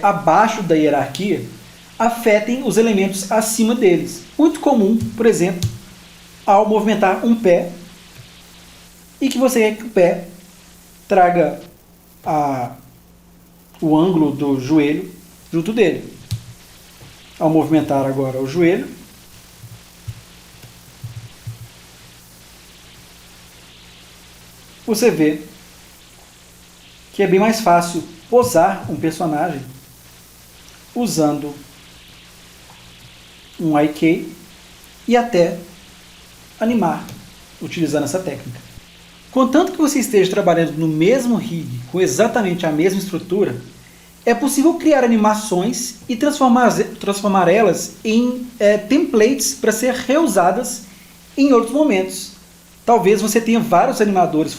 abaixo da hierarquia afetem os elementos acima deles. Muito comum, por exemplo, ao movimentar um pé e que você quer que o pé traga o ângulo do joelho junto dele. Ao movimentar agora o joelho, você vê que é bem mais fácil posar um personagem usando um IK e até animar utilizando essa técnica. Contanto que você esteja trabalhando no mesmo rig, com exatamente a mesma estrutura, é possível criar animações e transformar elas em templates para ser reusadas em outros momentos. Talvez você tenha vários animadores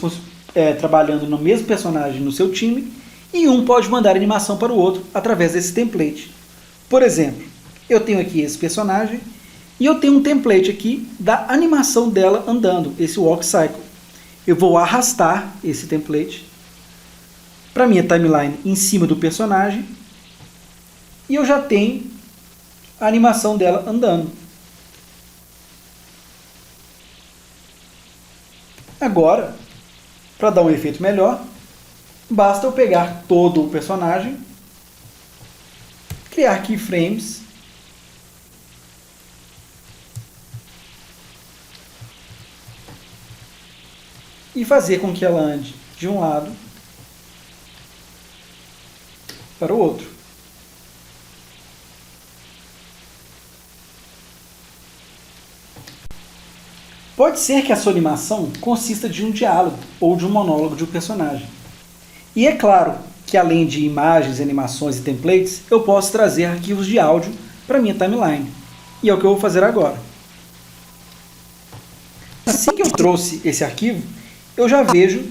trabalhando no mesmo personagem no seu time, e um pode mandar animação para o outro através desse template. Por exemplo, eu tenho aqui esse personagem, e eu tenho um template aqui da animação dela andando, esse Walk Cycle. Eu vou arrastar esse template para minha timeline em cima do personagem, e eu já tenho a animação dela andando. Agora, para dar um efeito melhor, basta eu pegar todo o personagem, criar keyframes, e fazer com que ela ande de um lado para o outro. Pode ser que a sua animação consista de um diálogo ou de um monólogo de um personagem. E é claro que além de imagens, animações e templates, eu posso trazer arquivos de áudio para minha timeline. E é o que eu vou fazer agora. Assim que eu trouxe esse arquivo, eu já vejo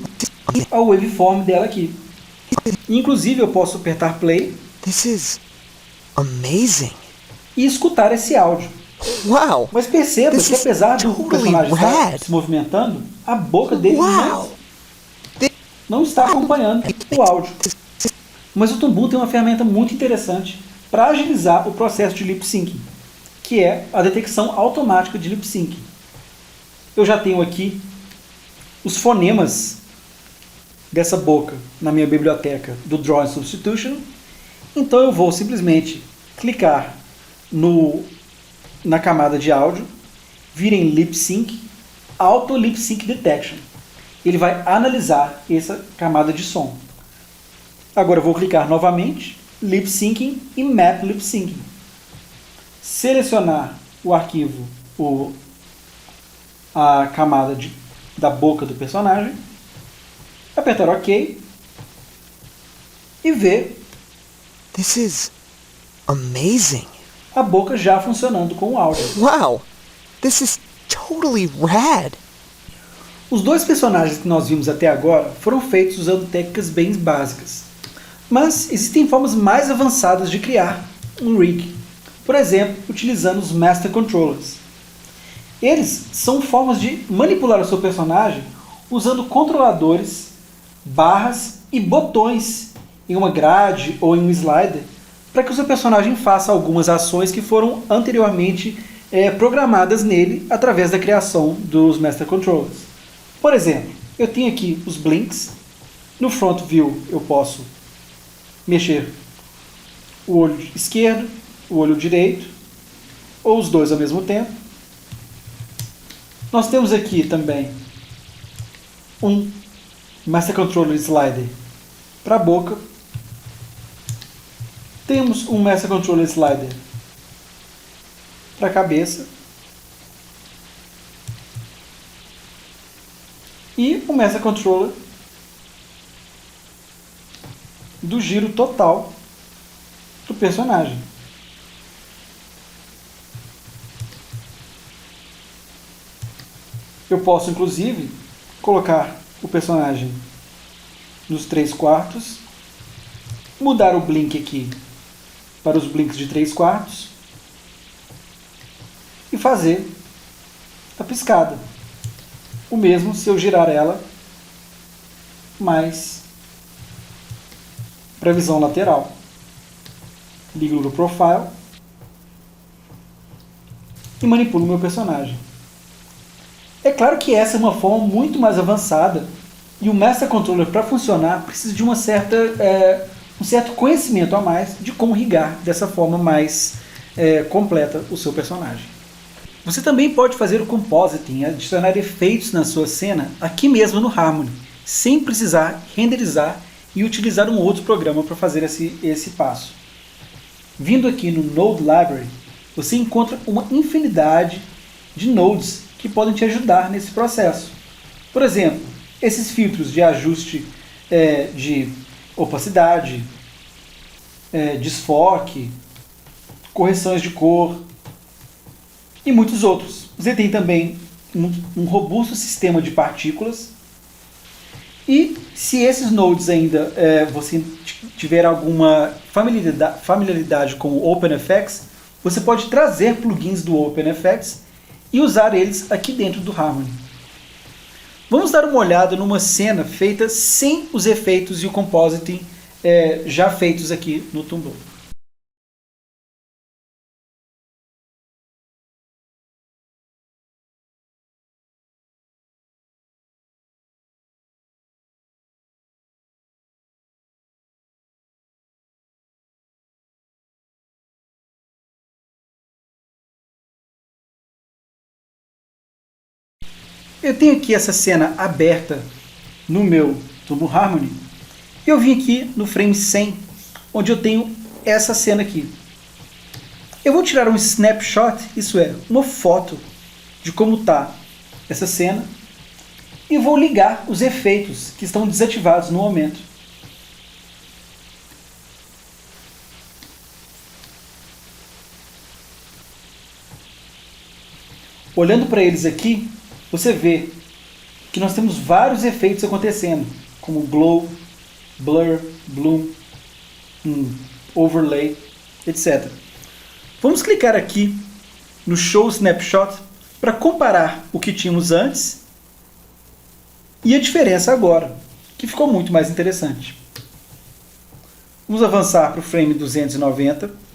a waveform dela aqui. Inclusive eu posso apertar play This is amazing. e escutar esse áudio. Wow. Mas perceba This que is apesar do totally personagem estar rad. se movimentando, a boca dele Wow. não está acompanhando o áudio. Mas o Toon Boom tem uma ferramenta muito interessante para agilizar o processo de lip syncing, que é a detecção automática de lip syncing. Eu já tenho aqui os fonemas dessa boca na minha biblioteca do Drawing Substitution, então eu vou simplesmente clicar na camada de áudio, vir em Lip Sync, Auto Lip Sync Detection. Ele vai analisar essa camada de som. Agora eu vou clicar novamente, Lip Syncing e Map Lip Syncing. Selecionar o arquivo, a camada da boca do personagem, apertar OK e ver This is amazing. a boca já funcionando com o áudio. Wow. This is totally rad. Os dois personagens que nós vimos até agora foram feitos usando técnicas bem básicas. Mas existem formas mais avançadas de criar um rig. Por exemplo, utilizando os Master Controllers. Eles são formas de manipular o seu personagem usando controladores, barras e botões em uma grade ou em um slider para que o seu personagem faça algumas ações que foram anteriormente programadas nele através da criação dos Master Controllers. Por exemplo, eu tenho aqui os blinks. No Front View eu posso mexer o olho esquerdo, o olho direito, ou os dois ao mesmo tempo. Nós temos aqui também um Master Controller Slider para a boca. Temos um Master Controller Slider para a cabeça. E um Master Controller do giro total do personagem. Eu posso, inclusive, colocar o personagem nos 3/4, mudar o blink aqui para os blinks de 3/4 e fazer a piscada. O mesmo se eu girar ela mais para a visão lateral. Ligo no Profile e manipulo o meu personagem. É claro que essa é uma forma muito mais avançada e o Master Controller, para funcionar, precisa de um certo conhecimento a mais de como rigar dessa forma mais completa o seu personagem. Você também pode fazer o compositing, adicionar efeitos na sua cena aqui mesmo no Harmony, sem precisar renderizar e utilizar um outro programa para fazer esse passo. Vindo aqui no Node Library, você encontra uma infinidade de nodes que podem te ajudar nesse processo. Por exemplo, esses filtros de ajuste de opacidade, desfoque, correções de cor e muitos outros. Você tem também um robusto sistema de partículas. E se esses nodes ainda você tiver alguma familiaridade com o OpenFX, você pode trazer plugins do OpenFX e usar eles aqui dentro do Harmony. Vamos dar uma olhada numa cena feita sem os efeitos e o compositing já feitos aqui no Toon Boom. Eu tenho aqui essa cena aberta no meu Turbo Harmony. E eu vim aqui no frame 100, onde eu tenho essa cena aqui. Eu vou tirar um snapshot, isso é, uma foto de como está essa cena, e vou ligar os efeitos que estão desativados no momento. Olhando para eles aqui, você vê que nós temos vários efeitos acontecendo, como glow, blur, bloom, overlay, etc. Vamos clicar aqui no Show Snapshot para comparar o que tínhamos antes e a diferença agora, que ficou muito mais interessante. Vamos avançar para o frame 290.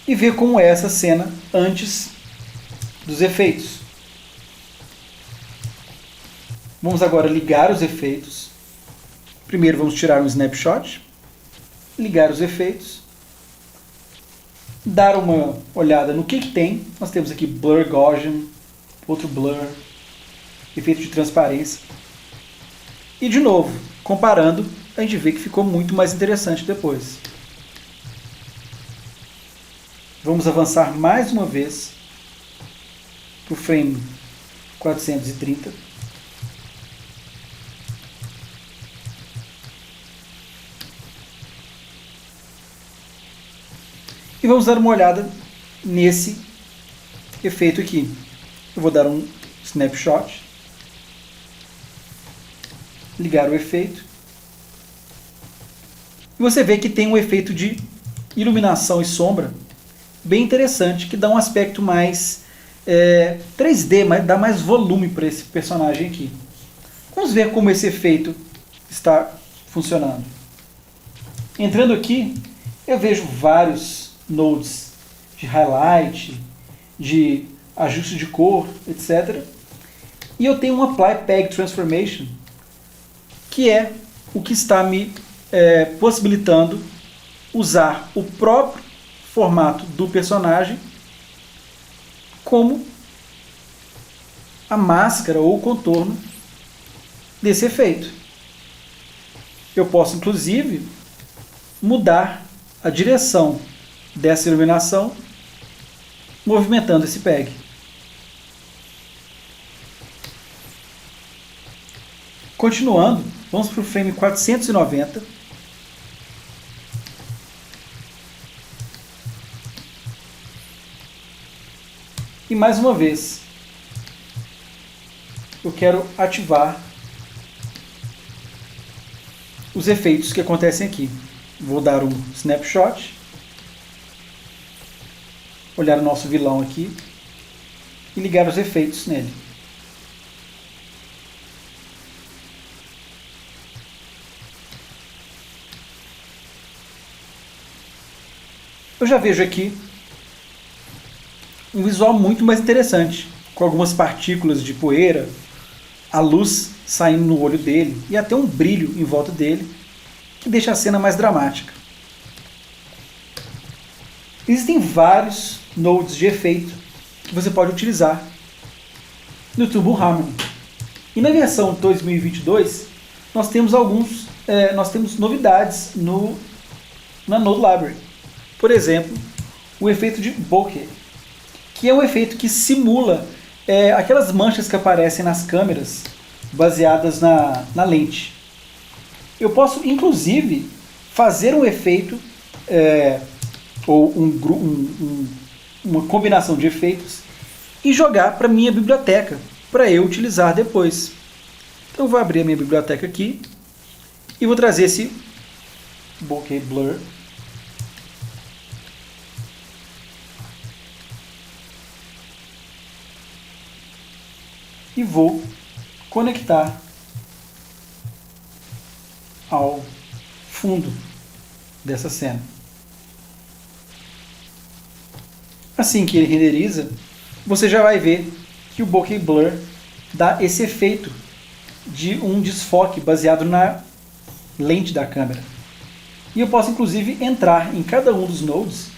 E ver como é essa cena antes dos efeitos. Vamos agora ligar os efeitos. Primeiro vamos tirar um snapshot, ligar os efeitos, dar uma olhada no que tem. Nós temos aqui Blur Gaussian, outro Blur, efeito de transparência. E de novo, comparando, a gente vê que ficou muito mais interessante depois. Vamos avançar mais uma vez para o frame 430. E vamos dar uma olhada nesse efeito aqui. Eu vou dar um snapshot, ligar o efeito. E você vê que tem um efeito de iluminação e sombra bem interessante, que dá um aspecto mais 3D, dá mais volume para esse personagem aqui. Vamos ver como esse efeito está funcionando. Entrando aqui, eu vejo vários nodes de highlight, de ajuste de cor, etc. E eu tenho um Apply Peg Transformation, que é o que está me possibilitando usar o próprio formato do personagem como a máscara ou o contorno desse efeito. Eu posso, inclusive, mudar a direção dessa iluminação movimentando esse peg. Continuando, vamos para o frame 490. E mais uma vez, eu quero ativar os efeitos que acontecem aqui. Vou dar um snapshot, olhar o nosso vilão aqui e ligar os efeitos nele. Eu já vejo aqui um visual muito mais interessante, com algumas partículas de poeira, a luz saindo no olho dele e até um brilho em volta dele, que deixa a cena mais dramática. Existem vários nodes de efeito que você pode utilizar no Turbo Harmony. E na versão 2022, nós temos novidades na Node Library. Por exemplo, o efeito de bokeh, que é um efeito que simula aquelas manchas que aparecem nas câmeras baseadas na lente. Eu posso, inclusive, fazer um efeito ou uma combinação de efeitos e jogar para a minha biblioteca, para eu utilizar depois. Então eu vou abrir a minha biblioteca aqui e vou trazer esse bokeh blur. E vou conectar ao fundo dessa cena. Assim que ele renderiza, você já vai ver que o bokeh blur dá esse efeito de um desfoque baseado na lente da câmera. E eu posso inclusive entrar em cada um dos nodes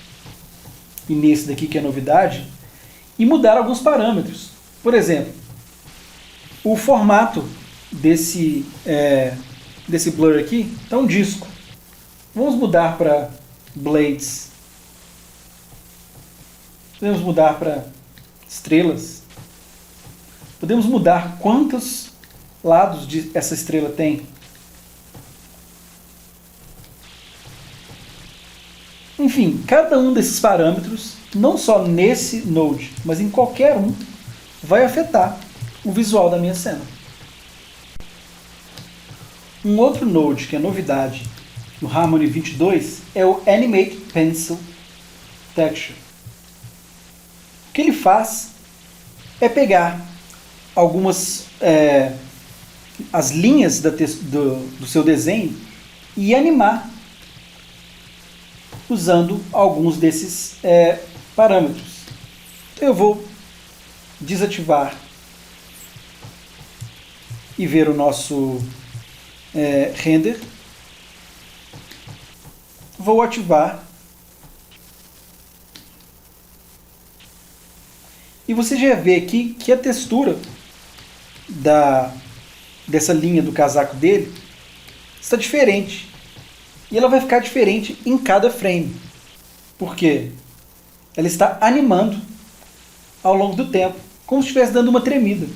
e nesse daqui que é novidade, e mudar alguns parâmetros. Por exemplo, o formato desse blur aqui está um disco. Vamos mudar para blades. Podemos mudar para estrelas. Podemos mudar quantos lados essa estrela tem. Enfim, cada um desses parâmetros, não só nesse node, mas em qualquer um, vai afetar o visual da minha cena. Um outro node que é novidade no Harmony 22 é o Animate Pencil Texture. O que ele faz é pegar algumas as linhas do seu desenho e animar usando alguns desses parâmetros. Então eu vou desativar e ver o nosso render. Vou ativar. E você já vê aqui que a textura dessa linha do casaco dele está diferente. E ela vai ficar diferente em cada frame. Por quê? Ela está animando ao longo do tempo, como se estivesse dando uma tremida.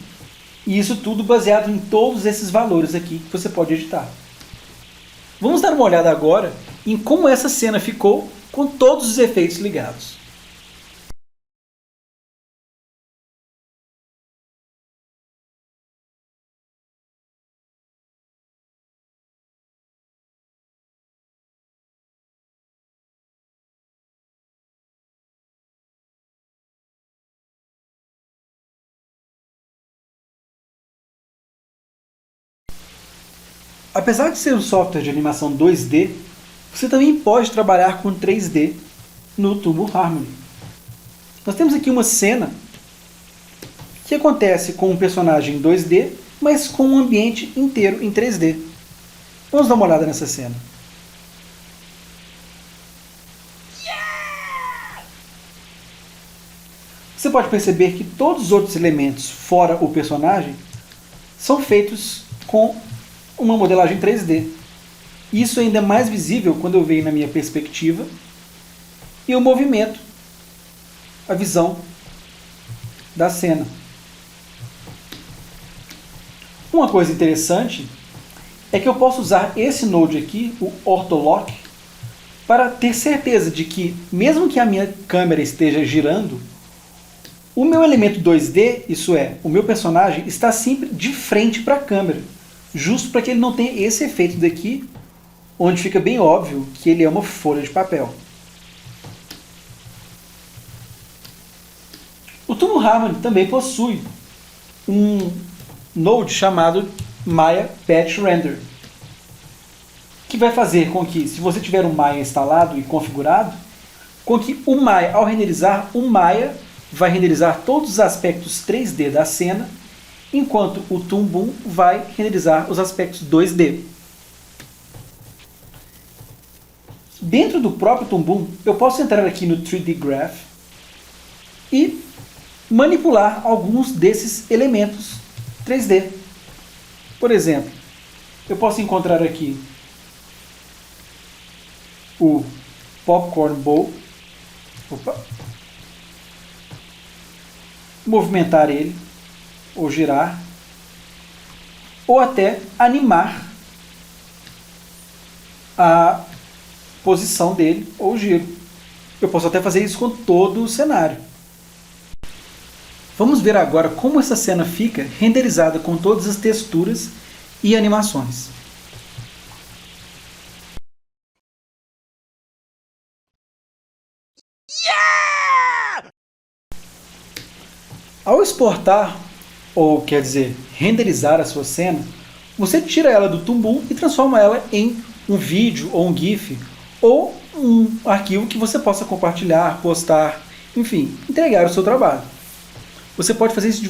E isso tudo baseado em todos esses valores aqui que você pode editar. Vamos dar uma olhada agora em como essa cena ficou com todos os efeitos ligados. Apesar de ser um software de animação 2D, você também pode trabalhar com 3D no Tumble Harmony. Nós temos aqui uma cena que acontece com um personagem em 2D, mas com um ambiente inteiro em 3D. Vamos dar uma olhada nessa cena. Você pode perceber que todos os outros elementos, fora o personagem, são feitos com uma modelagem 3D. Isso ainda é mais visível quando eu venho na minha perspectiva e o movimento, a visão da cena. Uma coisa interessante é que eu posso usar esse node aqui, o Ortholock, para ter certeza de que, mesmo que a minha câmera esteja girando, o meu elemento 2D, isso é, o meu personagem, está sempre de frente para a câmera, justo para que ele não tenha esse efeito daqui, onde fica bem óbvio que ele é uma folha de papel. O Tumble Harmony também possui um node chamado Maya Patch Render, que vai fazer com que, se você tiver um Maya instalado e configurado, com que o Maya, ao renderizar, o Maya vai renderizar todos os aspectos 3D da cena, enquanto o Toon Boom vai renderizar os aspectos 2D. Dentro do próprio Toon Boom, eu posso entrar aqui no 3D Graph e manipular alguns desses elementos 3D. Por exemplo, eu posso encontrar aqui o Popcorn Bowl, movimentar ele, ou girar, ou até animar a posição dele, ou giro. Eu posso até fazer isso com todo o cenário. Vamos ver agora como essa cena fica renderizada com todas as texturas e animações. Ao exportar, ou quer dizer, renderizar a sua cena, você tira ela do Toon Boom e transforma ela em um vídeo ou um GIF, ou um arquivo que você possa compartilhar, postar, enfim, entregar o seu trabalho. Você pode fazer isso de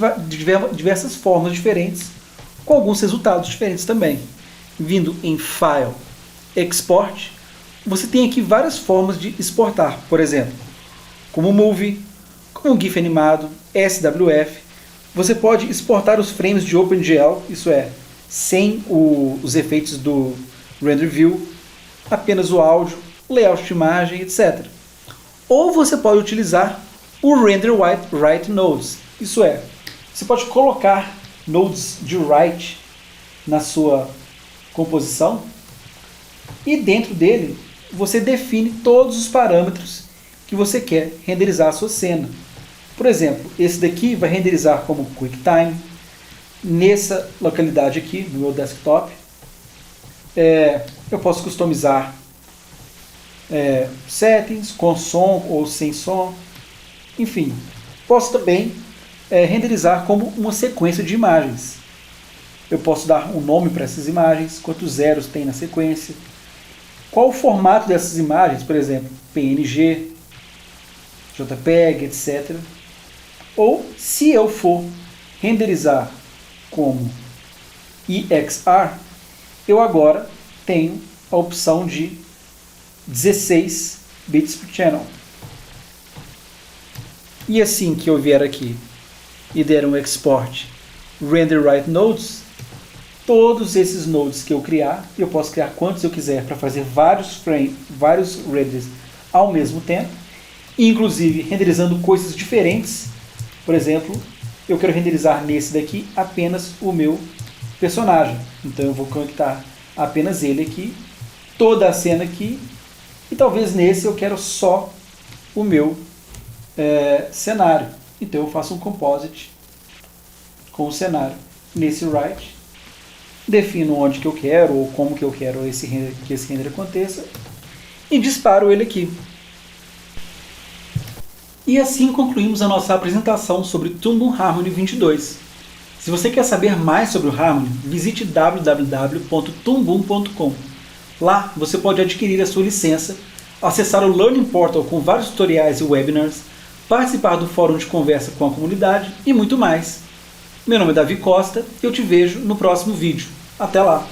diversas formas diferentes, com alguns resultados diferentes também. Vindo em File, Export, você tem aqui várias formas de exportar. Por exemplo, como Movie, como GIF animado, SWF. Você pode exportar os frames de OpenGL, isso é, sem os efeitos do Render View, apenas o áudio, layout de imagem, etc. Ou você pode utilizar o Render Write Nodes, isso é, você pode colocar nodes de write na sua composição e dentro dele você define todos os parâmetros que você quer renderizar a sua cena. Por exemplo, esse daqui vai renderizar como QuickTime, nessa localidade aqui, no meu desktop. Eu posso customizar settings, com som ou sem som, enfim. Posso também renderizar como uma sequência de imagens. Eu posso dar um nome para essas imagens, quantos zeros tem na sequência, qual o formato dessas imagens, por exemplo, PNG, JPEG, etc. Ou, se eu for renderizar como EXR, eu agora tenho a opção de 16 bits por channel. E assim que eu vier aqui e der um export Render Write Nodes, todos esses nodes que eu criar, eu posso criar quantos eu quiser para fazer vários renders ao mesmo tempo, inclusive renderizando coisas diferentes. Por exemplo, eu quero renderizar nesse daqui apenas o meu personagem. Então eu vou conectar apenas ele aqui, toda a cena aqui, e talvez nesse eu quero só o meu cenário. Então eu faço um composite com o cenário nesse write, defino onde que eu quero ou como que eu quero que esse render aconteça e disparo ele aqui. E assim concluímos a nossa apresentação sobre Toon Boom Harmony 22. Se você quer saber mais sobre o Harmony, visite www.toonboom.com. Lá você pode adquirir a sua licença, acessar o Learning Portal com vários tutoriais e webinars, participar do fórum de conversa com a comunidade e muito mais. Meu nome é Davi Costa e eu te vejo no próximo vídeo. Até lá!